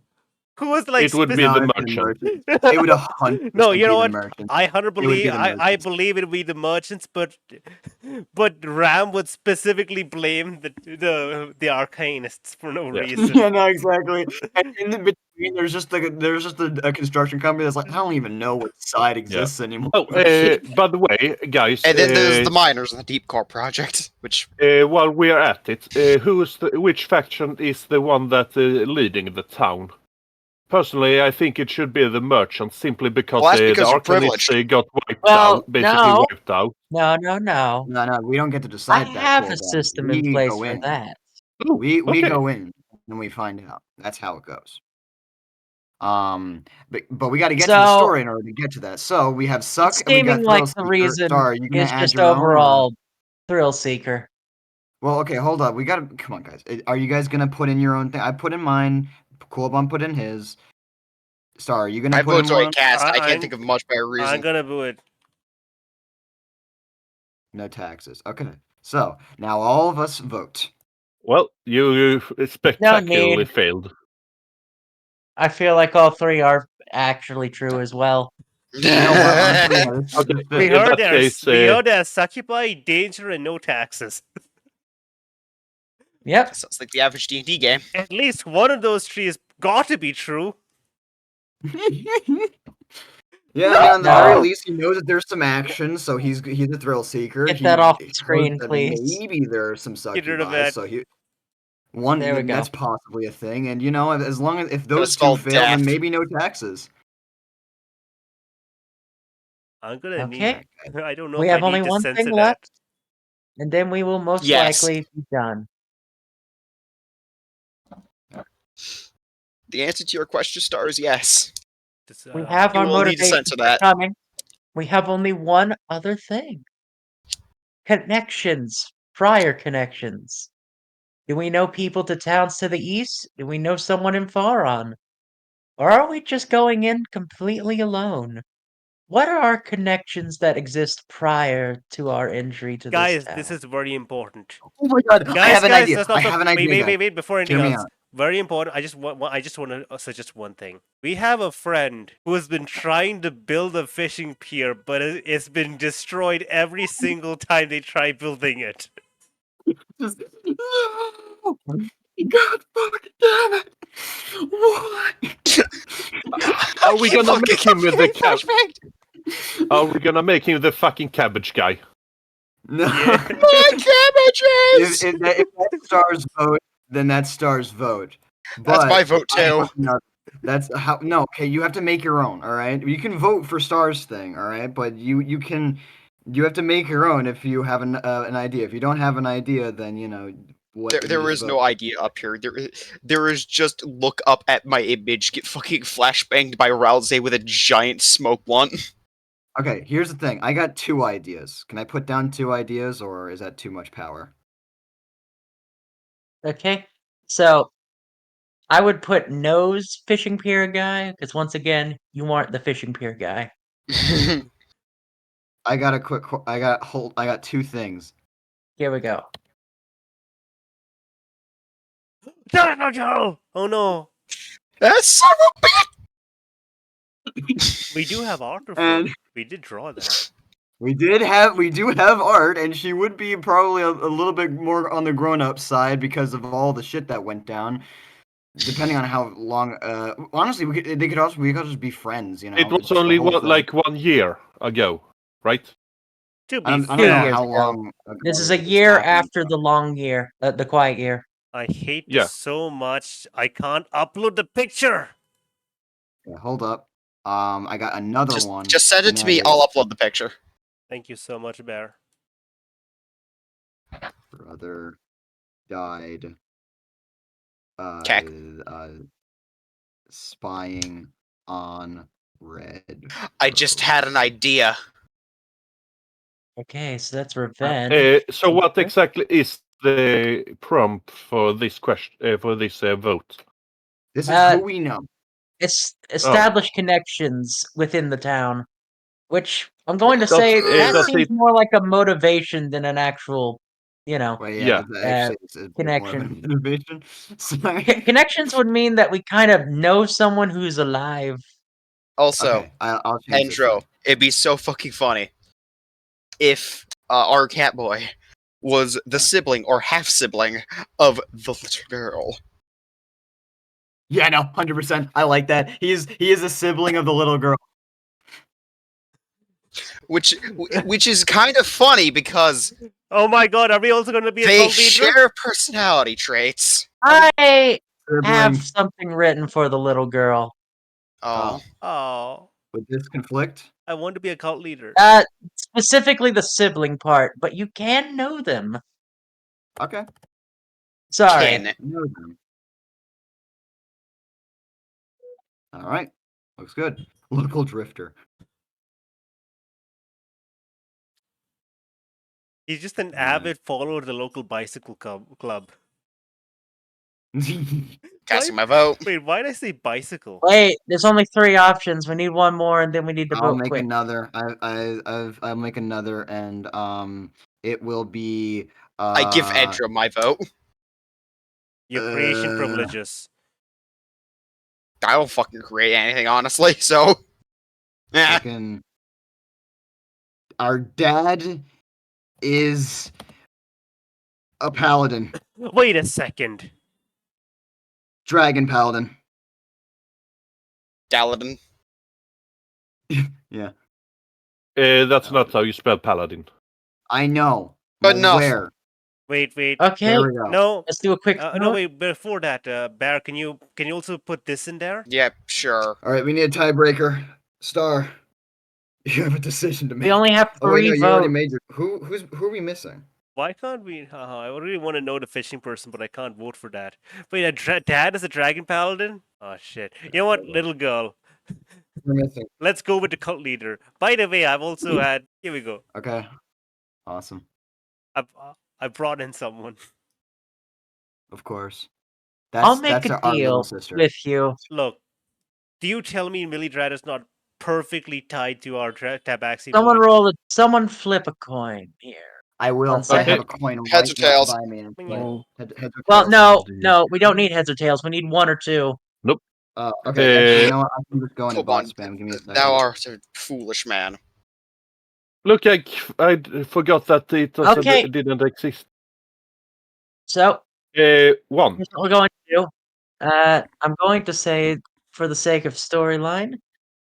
Who was like it would be No, the it'd be merchant. It would 100% No, you know be what? the merchant. I would be the I merchants. believe it would be the merchants, but Ram would specifically blame the arcanists for no Yeah. reason. Yeah, no, exactly. And in the between, there's just a construction company that's like, I don't even know what side exists anymore. Oh, by the way, guys, And then there's the miners and the Deep Core project, which while we are at it, which faction is the one that leading the town? Personally, I think it should be the merchant, simply because, Well, that's the because you're arcanists got wiped Well, out, basically no. wiped out. No. No, we don't get to I decide that. have a Coolbond. system in We place go for in. that. We Okay. go in and we find out. That's how it goes. But we got to get to the So- story in order to get to that. So we have Suck It's and we got seeming like Thrill the Seeker. reason Star, you gonna is add just your own, or- overall Thrill Seeker. Well, okay, hold up. We gotta come on, guys. Are you guys gonna put in your own thing? I put in mine. Coolbond put in his. Star, are you gonna I put in vote to a one? cast. I I'm- can't think of much better I'm reason. gonna do it. No taxes. Okay. So now all of us vote. Well, you spectacularly need. failed. I feel like all three are actually true as well. You know what? Honestly, yeah, this is Okay. the We fifth. In heard that there's case, succubi, danger, and no taxes. Yep. Sounds like the average D&D game. At least one of those three has got to be true. Yeah, I mean, on the No. very least, he knows that there's some action, so he's a thrill seeker. Get He that off the knows screen, that please. Maybe there are some Get rid of succubi, that. so There we go. that's possibly a thing. And you know, as long as if those two spell fail, death. then maybe no taxes. I'm gonna Okay. need. I don't know. We if have I only need to one censor thing that. left, and then we will most Yes. likely be done. The answer to your question, Star, is yes. Just, We have You our will need to motivation censor that. coming. We have only one other thing. Connections. Prior connections. Do we know people to towns to the east? Do we know someone in Faron? Or are we just going in completely alone? What are our connections that exist prior to our entry to guys, this town? this is very important. Oh my god! I Guys, have an idea. that's not I have an idea. Wait, before Hear anything me else. out. very important. I just want to suggest one thing. We have a friend who has been trying to build a fishing pier, but it's been destroyed every single time they try building it. Just, oh my God, fuck, damn it! What? Are we I keep gonna fucking make him with the getting flashbanged. Are we gonna make him the fucking cabbage guy? No. Yeah. My cabbages! If that stars vote, then that's stars vote. That's But my vote I too. have another. That's how. No, okay. You have to make your own. All right. You can vote for stars thing. All right. But you have to make your own if you have an idea. If you don't have an idea, then what. There you is just no vote. idea up here. There is just look up at my image, get fucking flashbanged by Ralze with a giant smoke blunt. Okay. Here's the thing. I got 2 ideas. Can I put down 2 ideas, or is that too much power? Okay, so I would put nose fishing pier guy because once again, you aren't the fishing pier guy. I got a quick. I got 2 things. Here we go. Oh no, That's son of a we do have art of And- it. We did draw that. We do have art, and she would be probably a little bit more on the grown-up side because of all the shit that went down. Depending on how long, honestly, we could just be friends, you know. It was Just the only whole thing. 1 year ago, right? To I be don't Two know fair, years how ago. long. This is ago a this year happened, after but- the long year, the quiet year. I hate Yeah. this so much. I can't upload the picture. Yeah, hold up. I got another one. Just send it to and me. that I'll is upload the picture. Thank you so much, Bear. Brother died. Cack. Spying on Red. I just had an idea. Okay, so that's revenge. So what Okay. exactly is the prompt for this question? For this vote? This is Uh, who we know. It's established connections within the town, which I'm going to Does- say that does seems it- more like a motivation than an actual, Well, yeah. it's actually it's a bit more of connection. an innovation. Sorry. Connections would mean that we kind of know someone who's alive. Also, Okay, I'll change this Endro, then. it'd be so fucking funny if our cat boy was the sibling or half sibling of the little girl. Yeah, no, 100%. I like that. He is a sibling of the little girl. Which is kind of funny because Oh my god, are we also going to be a they cult leader? share personality traits. I have Sibling. something written for the little girl. Oh, Oh, Would this conflict? I want to be a cult leader. Specifically the sibling part, but you can know them. Okay. Sorry. kin. Know them. All right. Looks good. Local drifter. He's just an Right. avid follower of the local bicycle club. Casting my vote. Wait, why did I say bicycle? Wait, there's only 3 options. We need one more, and then we need to I'll vote make quick. another. I'll make another, and it will be. I give Endro my vote. Your creation uh, privileges. I don't fucking create anything, honestly. So, yeah. Fucking. Our dad is a paladin, Wait a second. dragon paladin. Daladin. Yeah, That's not how you spell paladin. I know. But I'm no. aware. Wait. Okay, There we go. No. let's do a quick No, vote. wait. Before that, Bear, can you also put this in there? Yeah, sure. All right, we need a tiebreaker. Star, you have a decision to make. We only have Oh wait, 3 no, you already votes. made your. Who are we missing? Why can't we? I really want to know the fishing person, but I can't vote for that. Wait, Dad is a dragon paladin? Oh shit! You know what, little girl? We're missing. Let's go with the cult leader. By the way, I've also had. Here we go. Okay, awesome. I brought in someone. Of course. I'll make that's a our little deal sister. with you. Look, do you tell me Millie Drad is not perfectly tied to our Tabaxi Someone boy? roll it. Someone flip a coin here. I will. One I second. have a coin Heads or right tails? by me. Well, Heads or Well, tails? no, we don't need heads or tails. We need one or two. Okay, actually, you know what? I can just go into bot Coolbond, spam. Give me a second. thou art a foolish man. Look, I forgot that it Okay. didn't exist. So, One. here's what we're going to do. I'm going to say, for the sake of storyline,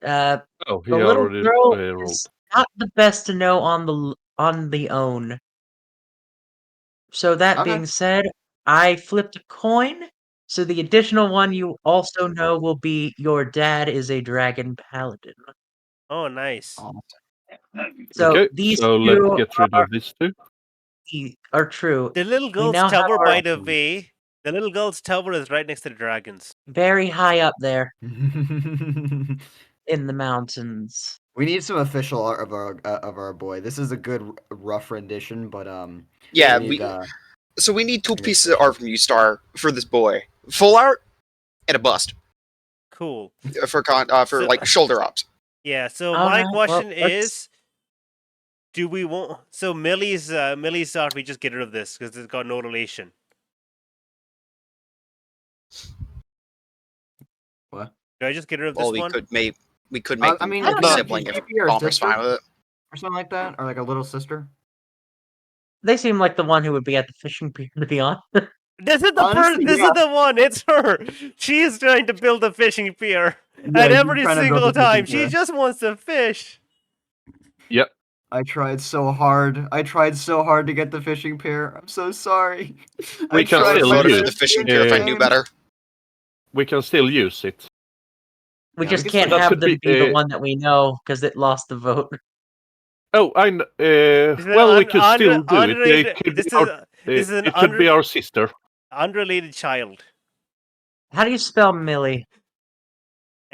Oh, he the little already girl rolled. is not the best to know on the own. So that Okay. being said, I flipped a coin. So the additional one you also know will be your dad is a dragon paladin. Oh, nice. So Okay, these so let's two get rid of this too. are true. The little We girl's now have tower, our by the way, the little girl's tower is right next to the dragons. very high up there We in the mountains. need some official art of our boy. This is a good rough rendition, but Yeah, we need, so we need 2 need pieces of art from you, Star, for this boy. Full art and a bust Cool. for So- like shoulder ups. Yeah, so All my right, question well, let's- is, do we want... So Millie's art, we just get rid of this, because it's got no relation. What? Do I just get rid of Well, this we one? could make I mean, like I a don't know. sibling if Could be our Bomber's sister fine with it. or something like that, or like a little sister. They seem like the one who would be at the fishing pier, to be honest. This is the Honestly, This yeah. is the one. It's her. She's trying to build a fishing pier, Yeah, and she's every trying to build single a fishing time she pier. just wants to fish. I tried so hard. I tried so hard to get the fishing pier. I'm so sorry. We can I would have still voted use for the fishing pier if I knew better. We can still use it. We Yeah, just we can can't still- have That them could be be, the one that we know because it lost the vote. Oh, well, we could still do it. Unrelated, It could this be is our, this is an it could be our sister. unrelated child. How do you spell Millie?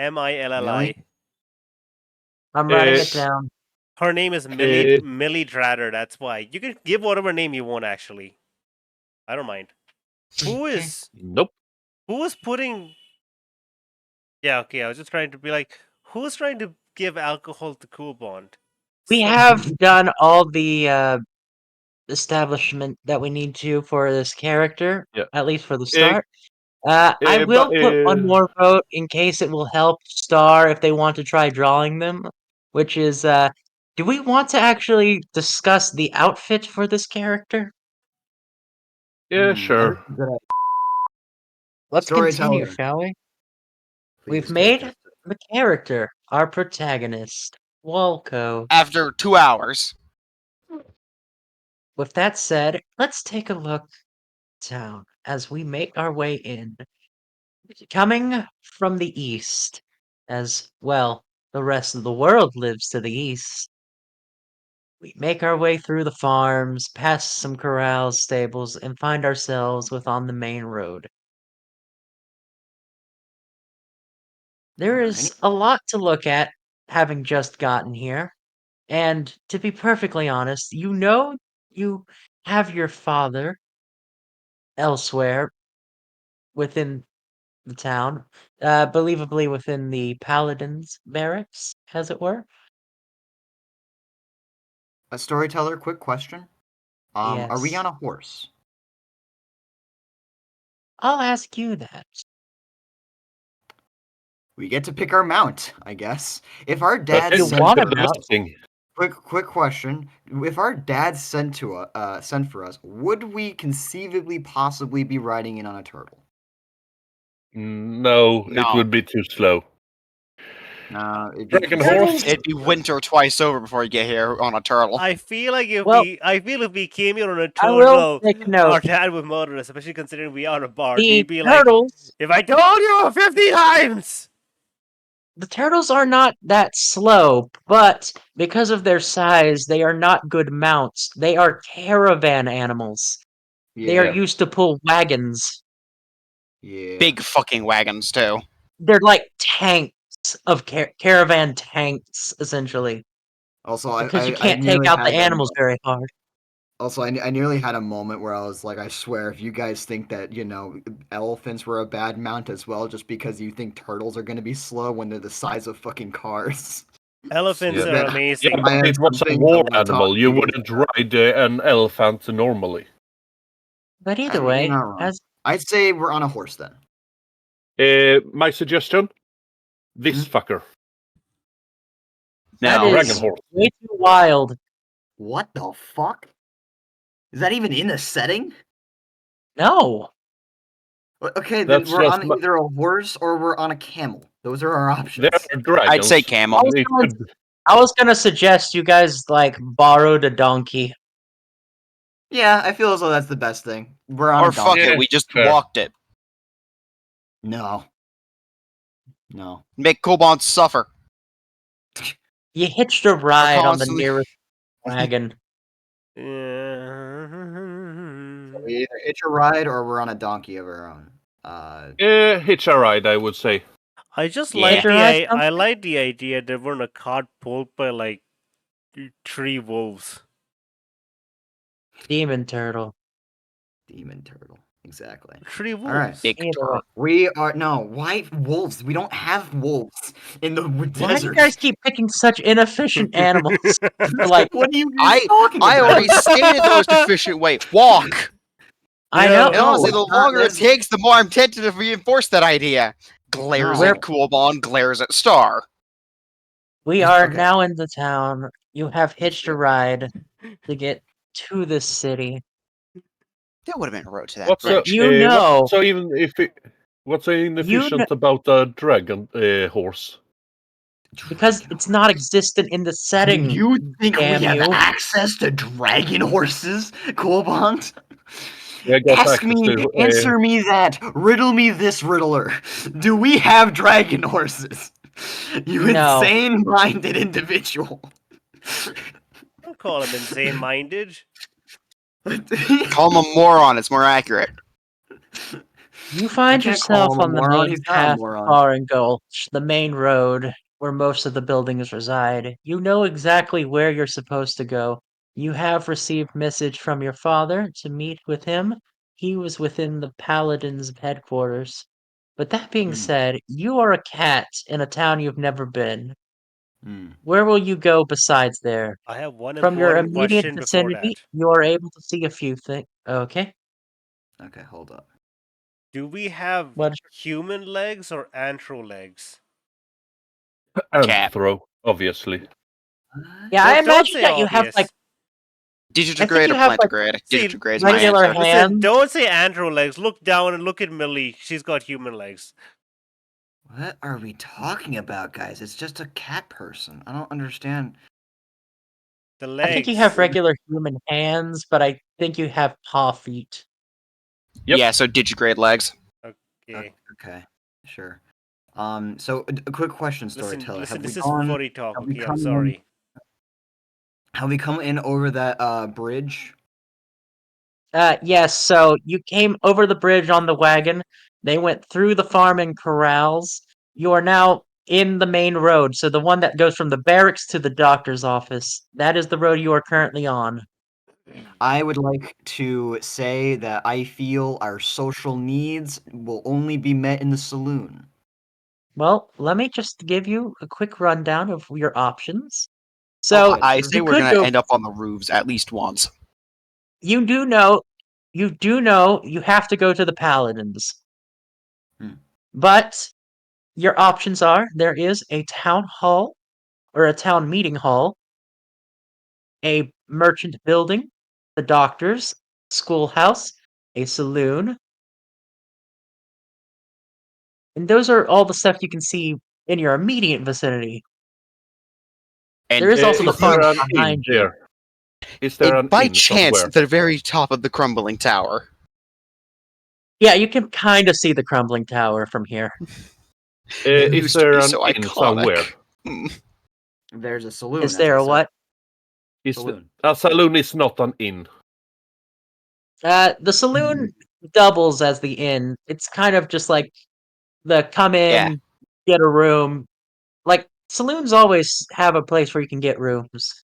Milli. I'm writing Uh, it down. Her name is Millie Dratter. That's why you can give whatever name you want. Actually, I don't mind. Who is Nope. putting? Yeah, okay. I was just trying to be like, who's trying to give alcohol to Coolbond? We have done all the establishment that we need to for this character, Yeah. at least for the start. I but, will put one more vote in case it will help Star if they want to try drawing them, which is, do we want to actually discuss the outfit for this character? Yeah, sure. Let's continue, Storyteller. shall we? We've Please made take it. the character our protagonist, Walco. After 2 hours. With that said, let's take a look down as we make our way in. Coming from the east, as well, the rest of the world lives to the east. We make our way through the farms, past some corrals, stables, and find ourselves within the main road. There is a lot to look at, having just gotten here. And to be perfectly honest, you know you have your father elsewhere within the town, believably within the Paladins barracks, as it were. A storyteller. Quick question. Are we Yes. on a horse? I'll ask you that. We get to pick our mount, I guess. If our But dad you sent want to a us, mount? thing. quick question. If our dad sent for us, would we conceivably possibly be riding in on a turtle? No, it No. would be too slow. It'd be Dragon too horse? slow. It'd be winter twice over before you get here on a turtle. I feel like Well, if we came here on a I will turtle, make a note. our dad would murder us, especially considering we are a bard. The He'd be like, turtles, "If I told you 50 times." the turtles are not that slow, but because of their size, they are not good mounts. They are caravan animals. They are Yeah. used to pull wagons. Yeah. Big fucking wagons too. They're like tanks of caravan tanks, essentially, Also, because you I can't take nearly out the had animals very hard. Also, I nearly had a moment where I was like, I swear, if you guys think that, elephants were a bad mount as well, just because you think turtles are going to be slow when they're the size of fucking cars. Elephants Yeah. are Yeah. amazing. Yeah, but I it was a something war that will animal. talk You to you. wouldn't ride an elephant normally. But I either mean, you're way, not wrong. as I'd say we're on a horse then. My suggestion: this fucker, that No. is dragon horse. way too wild. What the fuck? Is that even in the setting? No. Okay, then That's we're just on my- either a horse or we're on a camel. Those are our There options. are dragons. I'd say I camel. was It gonna, could- I was gonna suggest you guys like borrowed a donkey. Yeah, I feel as though that's the best thing. We're on Or a fuck donkey. it, we just fair. walked it. No. No. Make Coolbond suffer. You hitched a ride on the constantly- nearest wagon. We either hitch a ride or we're on a donkey of our own. hitch a ride, I would say. I just Yeah. like the Patronize I like the idea that we're in a cart pulled by like 3 wolves. Demon turtle. Demon turtle. Exactly. 3 wolves. Alright. Big Either way. turtle. We are why wolves? We don't have wolves in the Why do you desert. guys keep picking such inefficient animals? For, like, What are you guys talking I about? already stated the most efficient way. Walk. I know. And honestly, the it's not- longer it that's- takes, the more I'm tempted to reinforce that idea. Glares No. at Coolbond, glares at Star. We are Okay. now in the town. You have hitched a ride to get to this city. That would have been a road to that What's bridge. You know. So even if what's so inefficient about a dragon horse? Because it's not existent in the setting. You think we damn have you. access to dragon horses, Coolbond? Yeah, got Ask access me, to, answer me that. Riddle me this riddler. Do we have dragon horses? You No. insane-minded individual. Don't call him insane-minded. Call him a moron, it's more accurate. You find can't call yourself him a on the moron, main he's not a path of moron. Foreign Gulch, the main road where most of the buildings reside. You know exactly where you're supposed to go. You have received message from your father to meet with him. He was within the Paladin's headquarters. But that being Hmm. said, you are a cat in a town you've never been. Hmm. Where will you go besides there? I have one From your important immediate question before vicinity, that. you are able to see a few things. Okay. Okay, hold up. Do we have What? human legs or antro legs? Cat. Anthro, obviously. Yeah, I Don't imagine say that you have obvious. like Digitigrade you or have, like, plantigrade? See, Digitigrade's my regular answer. hand- Listen, don't say antro legs. Look down and look at Millie. She's got human legs. What are we talking about, guys? It's just a cat person. I don't understand. The legs. I think you have regular human hands, but I think you have paw feet. Yep. Yeah, so digigrade legs. Okay. Okay, sure. So a quick question, Storyteller. Listen. Have we This is gone- furry talk. have we Okay, I'm come in- sorry. Have we come in over that bridge? Yes, so you came over the bridge on the wagon. They went through the farm and corrals. You are now in the main road, so the one that goes from the barracks to the doctor's office. That is the road you are currently on. I would like to say that I feel our social needs will only be met in the saloon. Well, let me just give you a quick rundown of your options. So I say you we're could gonna go. end up on the roofs at least once. You do know you have to go to the Paladins. Hmm. But your options are there is a town hall or a town meeting hall, a merchant building, the doctors, schoolhouse, a saloon. And those are all the stuff you can see in your immediate vicinity. And There is also the Is there farm an behind inn you. there? Is there an by inn chance, somewhere? the very top of the crumbling tower. Yeah, you can kind of see the crumbling tower from here. It Is used to there be an so inn iconic. somewhere? Hmm. There's a saloon. Is as there I a said. what? Saloon. A saloon is not an inn. The saloon doubles as the inn. It's kind of just like the come in, Yeah. get a room. Like saloons always have a place where you can get rooms.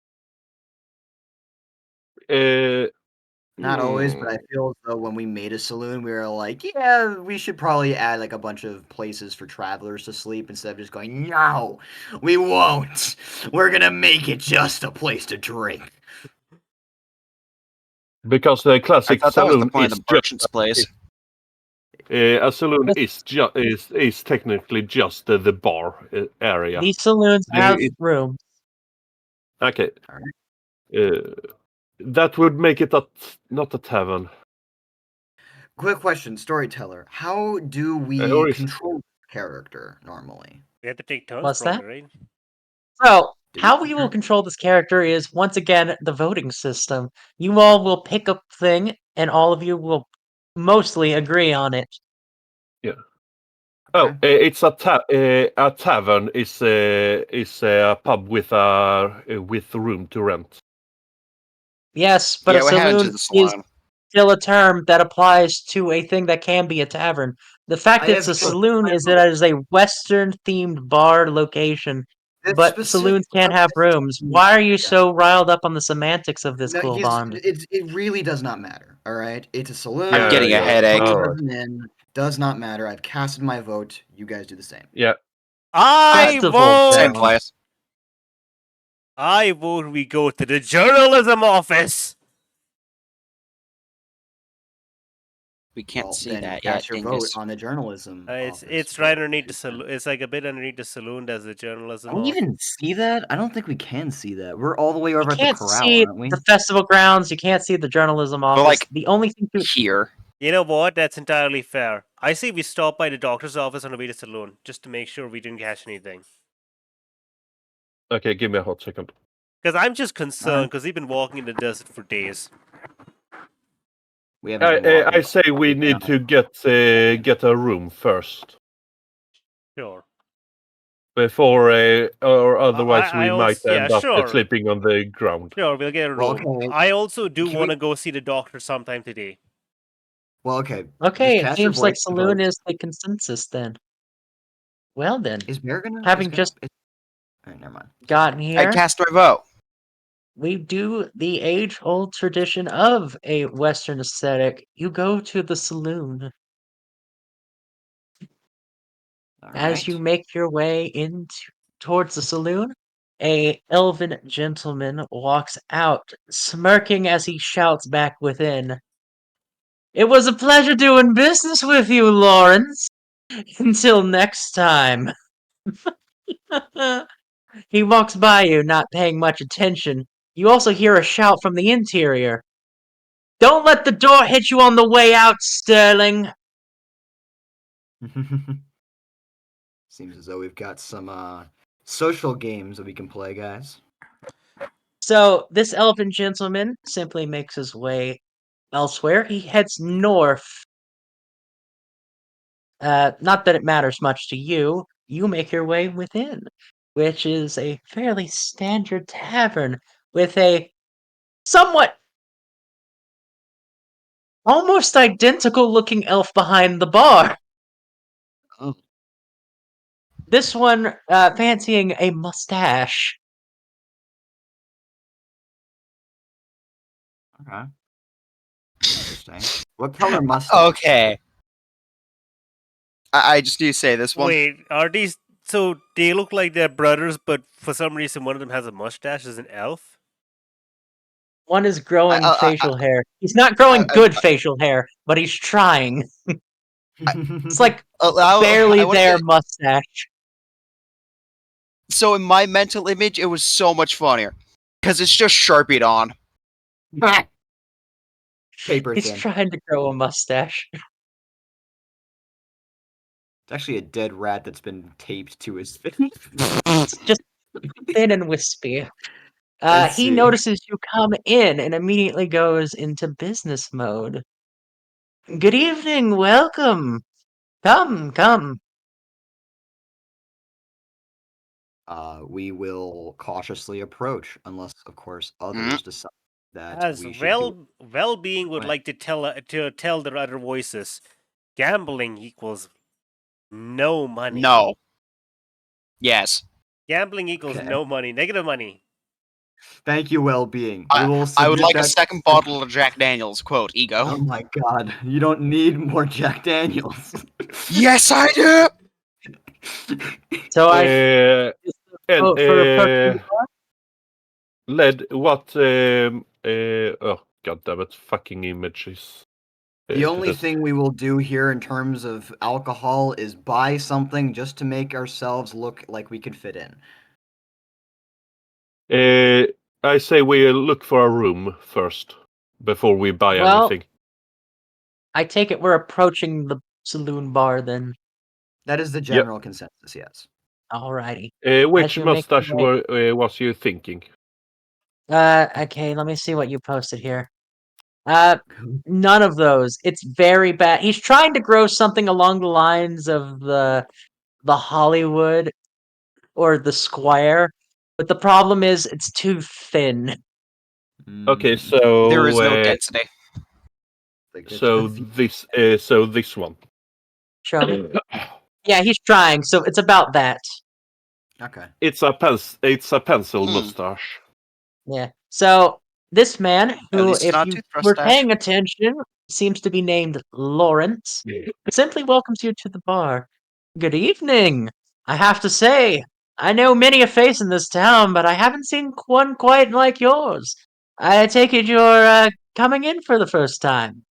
Yeah, Not always, but I feel as though when we made a saloon, we were like, yeah, we should probably add like a bunch of places for travelers to sleep instead of just going, no, we won't. We're gonna make it just a place to drink. Because the I classic thought that was the saloon point is of the merchant's place. a saloon This- is technically just the bar area. These saloons The- have it- rooms. Okay. Alright. That would make it not a tavern. Quick question, Storyteller. How do Or we is- control the character normally? We have to take turns, What's probably, that? right? So, Do how we we will control this character is, once again, the voting system. You all will pick a thing, and all of you will mostly agree on it. Oh, Okay. it's a tavern is a pub with room to rent. Yes, but Yeah, a we had into saloon the is salon. still a term that applies to a thing that can be a tavern. The fact I that it's have a just- saloon is that it is a Western-themed bar location, This but specific saloons can't have subject- rooms. Why are you Yeah. so riled up on the semantics of this, No, Coolbond? it really does not matter. All right, it's a saloon. I'm getting a yeah. headache. Alright. Does not matter. I've casted my vote. You guys do the same. Yeah. I Festival vote. Same Ground. place. I vote we go to the journalism office. We can't Well, see then that cast yet. your dingus. vote on the journalism. It's office right vote. underneath the saloon. It's like a bit underneath the saloon. There's the journalism Can we office. even see that? I don't think we can see that. We're all the way over You at the can't corral, see aren't we? the festival grounds. You can't see the journalism office. like, the only thing to Here. You know what? That's entirely fair. I say we stop by the doctor's office on the way to saloon, just to make sure we didn't catch anything. Okay, give me a hot second. Because I'm just concerned, because we've been walking in the desert for days. We haven't been walking I say we need to get a room first Sure. before, or otherwise I we might also- yeah, end up sure. sleeping on the ground. Sure, we'll get a Well, room. okay. I also do Can want to we- go see the doctor sometime today. Well, okay. Okay, it cast your seems like voice to saloon vote. is the consensus then. Well then, Is Bear gonna? having is gonna- just is- All right, never mind. gotten I here, cast my vote. we do the age-old tradition of a Western aesthetic. You go to the saloon. All As you right. make your way towards the saloon, a elven gentleman walks out, smirking as he shouts back within. It was a pleasure doing business with you, Lawrence. Until next time. He walks by you, not paying much attention. You also hear a shout from the interior. Don't let the door hit you on the way out, Sterling. Seems as though we've got some social games that we can play, guys. So, this elven gentleman simply makes his way elsewhere. He heads north. Not that it matters much to you. You make your way within, which is a fairly standard tavern with a somewhat almost identical looking elf behind the bar. Oh. This one fancying a mustache. Okay. Interesting. What color mustache? Okay. I just need to say this one. Wait, are these... So, they look like they're brothers, but for some reason one of them has a mustache as an elf? One is growing I- facial hair. He's not growing I- good facial hair, but he's trying. It's like barely I wanna there say- mustache. So in my mental image, it was so much funnier. Because it's just Sharpied on. Paper He's thin. trying to grow a mustache. It's actually a dead rat that's been taped to his face. It's just thin and wispy. Let's He see. notices you come in and immediately goes into business mode. Good evening, welcome. Come. We will cautiously approach, unless, of course, others decide that As we should do. well-being would Right. like to tell their other voices, gambling equals no money. No. Yes. Gambling equals Okay. no money. Negative money. Thank you, well-being. I- We will I would submit like a that- second bottle of Jack Daniels. Quote, ego. Oh my god, you don't need more Jack Daniels. Yes, I do! So I And vote for approaching the bar. Led, what? Oh god damn it! Fucking images. The only Just- thing we will do here in terms of alcohol is buy something just to make ourselves look like we could fit in. I say we look for a room first before we buy Well- anything. I take it we're approaching the saloon bar then. That is the general consensus, yes. Alrighty. Which you make mustache your was you thinking? Okay, let me see what you posted here. None of those. It's very bad. He's trying to grow something along the lines of the Hollywood or the Square, but the problem is it's too thin. Okay, Mm, so There is no density. like so this one. Show me. Yeah, he's trying, so it's about that. Okay. It's a pencil Hmm. mustache. Yeah. So this man, who, least it's if not you toothbrush were stash. paying attention, seems to be named Lawrence, simply welcomes you to the bar. Good evening. I have to say, I know many a face in this town, but I haven't seen one quite like yours. I take it you're coming in for the first time.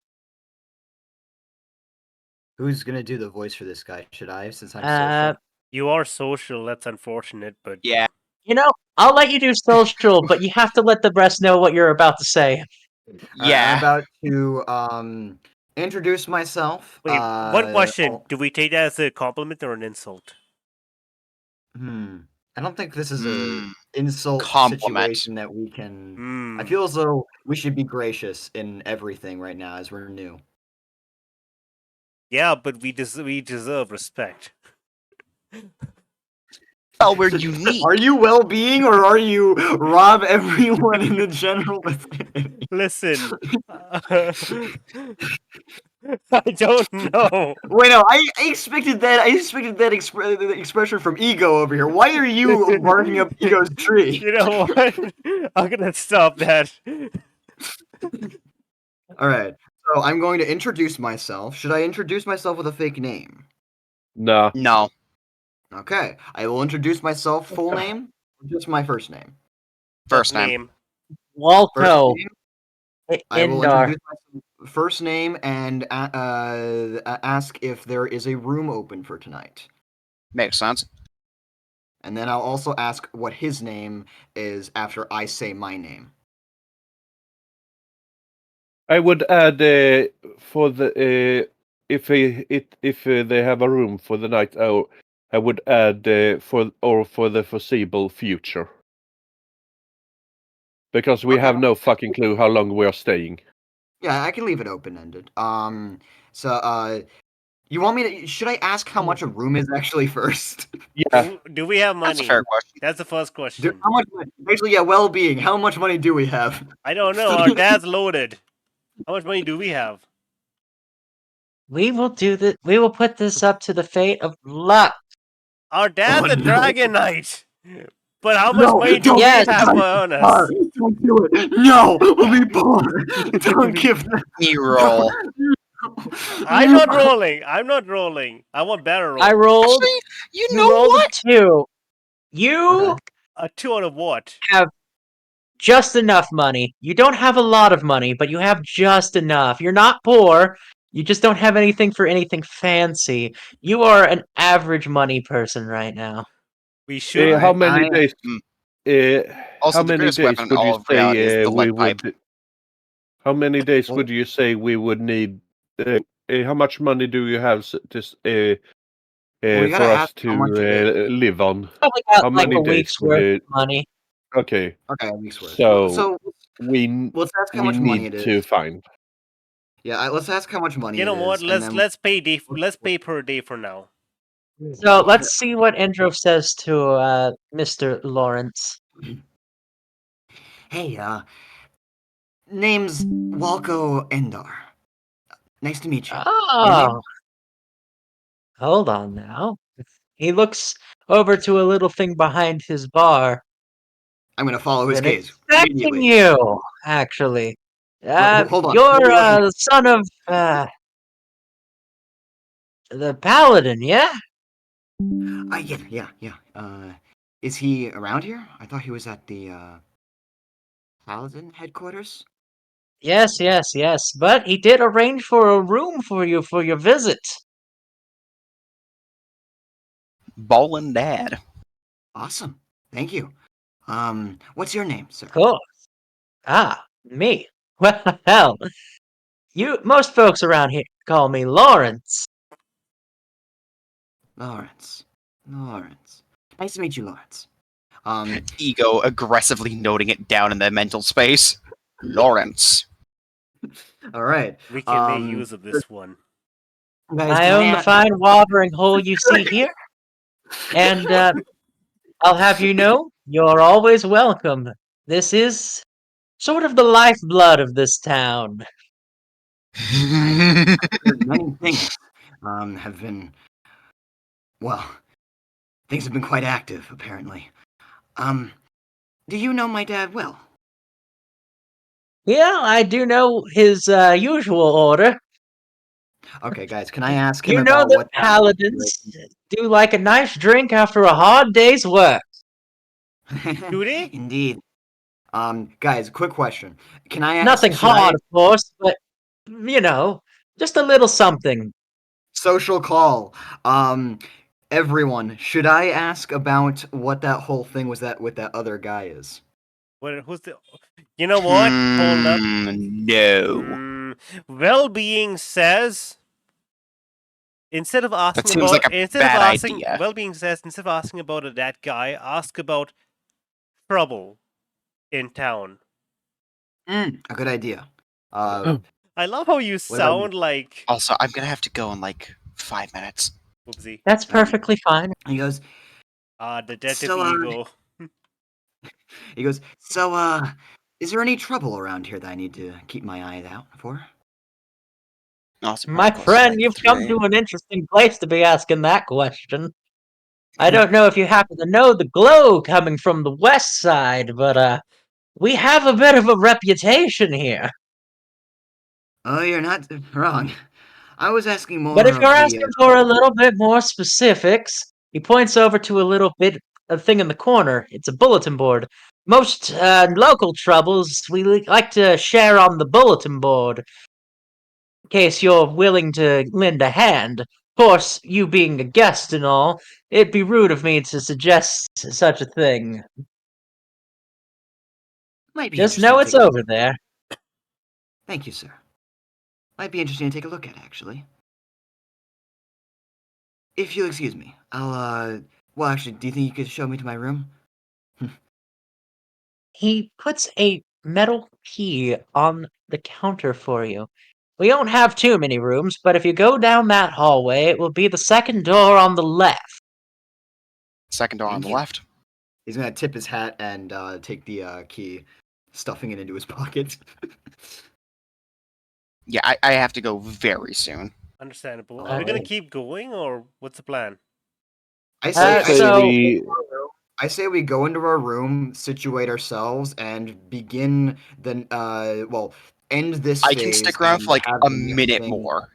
Who's gonna do the voice for this guy? Should I, since I'm Uh, social? You are social. That's unfortunate, but Yeah. You know, I'll let you do social, but you have to let the rest know what you're about to say. Alright, Yeah. I'm about to introduce myself. wait. One question: Do we take that as a compliment or an insult? I don't think this is a Mm, insult compliment. situation that we can. I Hmm. feel as though we should be gracious in everything right now, as we're new. Yeah, but we deserve respect. Well, we're unique. Are you well-being or are you rob everyone in the general vicinity? Listen, I don't know. Wait, no, I expected that. I expected that expression from Ego over here. Why are you barking up Ego's tree? You know what? I'm gonna stop that. All right. So I'm going to introduce myself. Should I introduce myself with a fake name? Nah. No. Okay. I will introduce myself full name, just my first name. First Just name. First Walco. name. I will Indar. introduce my first name and ask if there is a room open for tonight. Makes sense. And then I'll also ask what his name is after I say my name. I would add for the if they have a room for the night. I would add for the foreseeable future, because we Okay. have no fucking clue how long we are staying. Yeah, I can leave it open-ended. You want me to? Should I ask how much a room is actually first? Yeah, Do we have That's money? a fair question. That's the first question. How much? Actually, yeah, well-being. How much money do we have? I don't know. Our dad's loaded. How much money do we have? We will do this. We will put this up to the fate of luck. Our dad's Oh, a no. dragon knight. But how much No, money do don't we Yes. have on us? Don't do it. No, we'll be poor. Don't give them. E-roll. I'm not rolling. I'm not rolling. I want better roll. I rolled. Actually, you You know rolled what? a 2. You Okay. A 2 out of what? have just enough money. You don't have a lot of money, but you have just enough. You're not poor. You just don't have anything for anything fancy. You are an average money person right now. We should. how Alright, many days? Also, How the many greatest days weapon in would all you of reality is say the we lead pipe. would? How many days Well- would you say we would need? How much money do you have you for gotta us ask to how much it is. live on? Probably got How like many a days week's would worth you? of money. Okay, Okay, a week's worth. so Let's we ask how we much money need it to is. find. Yeah, let's ask how much money You know it what? is, and then Let's pay per day for now. So let's see what Endro says to Mr. Lawrence. hey, name's Walco Endar. Nice to meet you. Your name? Oh, hold on now. He looks over to a little thing behind his bar. I'm gonna follow his Been gaze expecting immediately. you, actually. Hold on. You're Hold on. the son of the paladin, yeah? Yeah. Is he around here? I thought he was at the Paladin headquarters. Yes. But he did arrange for a room for you for your visit. Ballin' Dad. Awesome. Thank you. What's your name, sir? Of course. Me. Well, hell, most folks around here call me Lawrence. Lawrence. Lawrence. Nice to meet you, Lawrence. Ego aggressively noting it down in the mental space. Lawrence. All right. We can make use of this one. Guys, I can own the fine watering hole you see here, and I'll have you know, you're always welcome. This is sort of the lifeblood of this town. Many things have been, well, things have been quite active, apparently. Do you know my dad well? Yeah, I do know his usual order. Okay, guys, can I ask him You know about that what that paladins do like a nice drink after a hard day's work. Do they? Indeed. Guys, quick question. Can I ask? Nothing should I- hard, of course, but, you know, just a little something. Social call. Everyone, should I ask about what that whole thing was that with that other guy is? Who's the? You know what? Hold up. No. Well-being says instead of asking seems about like a instead of bad asking idea. well-being says instead of asking about that guy, ask about trouble in town. A good idea. Uh, I love how you about you? sound like Also, I'm gonna have to go in like 5 minutes. whoopsie. That's perfectly fine. he goes. Detective So, ego. He goes. So, is there any trouble around here that I need to keep my eye out for? Also, My probably close to, friend, like, you've 3 come to an interesting place to be asking that question. I don't know if you happen to know the glow coming from the west side, but we have a bit of a reputation here. Oh, you're not wrong. I was asking more But if of you're the. asking for a little bit more specifics, he points over to a little bit of thing in the corner. It's a bulletin board. Most local troubles we like to share on the bulletin board, in case you're willing to lend a hand. Of course, you being a guest and all, it'd be rude of me to suggest such a thing. Might be Just interesting know to it's take a over look. there. Thank you, sir. Might be interesting to take a look at, actually. If you'll excuse me, I'll. Well, actually, do you think you could show me to my room? He puts a metal key on the counter for you. We don't have too many rooms, but if you go down that hallway, it will be the second door on the left. Second door on Thank the you. left. He's gonna tip his hat and take the key, stuffing it into his pocket. Yeah, I have to go very soon. Understandable. All Are we gonna right. keep going, or what's the plan? I say, Uh, I, say so- I say we go into our room, situate ourselves, and begin the end this I phase. can stick around and for like have a the next minute thing- more.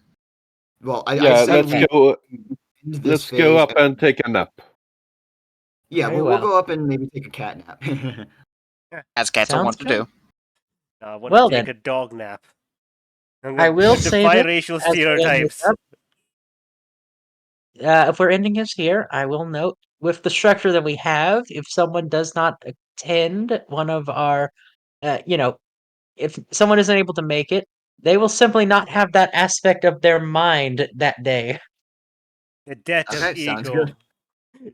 Well, I Yeah, say let's we go. end this Let's go phase up and take a nap. Yeah, Very we'll well. go up and maybe take a cat nap. As cats are Sounds wont to good. do. I want Well to take then. a dog nap. I'm I gonna will say defy that racial as we end this stereotypes. up, if we're ending this here, I will note with the structure that we have, if someone does not attend one of our, if someone isn't able to make it, they will simply not have that aspect of their mind that day. The death of Okay, sounds ego. good.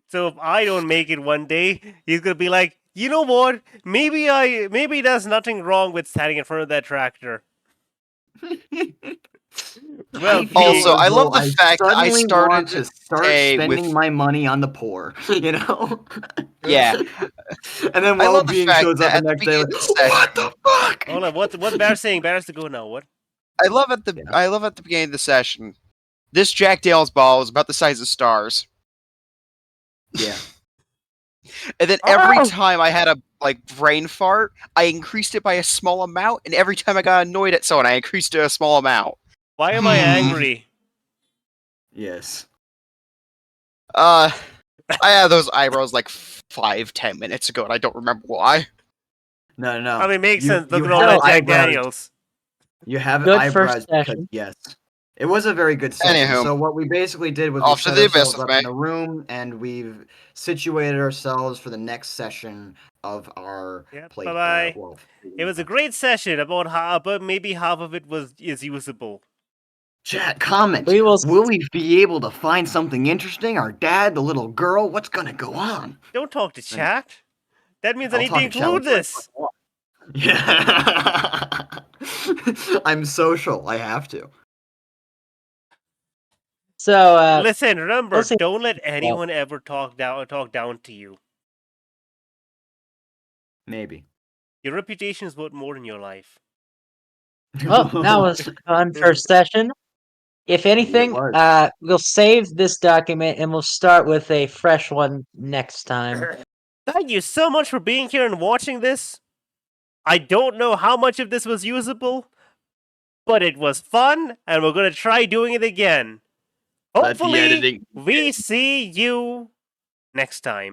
So if I don't make it one day, he's gonna be like, you know what? Maybe there's nothing wrong with standing in front of that tractor. Well, I feel Also, as I love though the fact that I suddenly started want to start day spending with- my money on the poor, you know? Yeah. And then I love the well-being fact shows that up the at the next day like, beginning of the what the fuck? hold on. What Bear's saying? Bear's to go now. What? I love at the beginning of the session. This Jack Dale's ball is about the size of stars. Yeah. And then every Oh! time I had a brain fart, I increased it by a small amount, and every time I got annoyed at someone, I increased it a small amount. Why am I angry? Yes. I had those eyebrows like 5-10 minutes ago, and I don't remember why. No. I mean, makes sense. You Looking at all have that Jack eyebrows. Daniels. You have Good eyebrows first because session. yes. It was a very good session. Anywho. So what we basically did was we Off to set the abyss ourselves with up in me. a room and we've situated ourselves for the next session of our Yep, play. bye-bye. Well, It was a great session. But maybe half of it is usable. chat, comment. We will. Will we be able to find something interesting? Our dad, the little girl, what's gonna go on? Don't talk to chat. That means I I'll need to talk to chat include whenever I this. fucking want. Yeah. I'm social. I have to. So, Listen, remember, we'll see. don't let anyone ever talk down to you. Maybe. Your reputation is worth more in your life. Well, that was a fun first session. If anything, was. we'll save this document and we'll start with a fresh one next time. Thank you so much for being here and watching this. I don't know how much of this was usable, but it was fun, and we're gonna try doing it again. Let the Hopefully, editing we see you next time.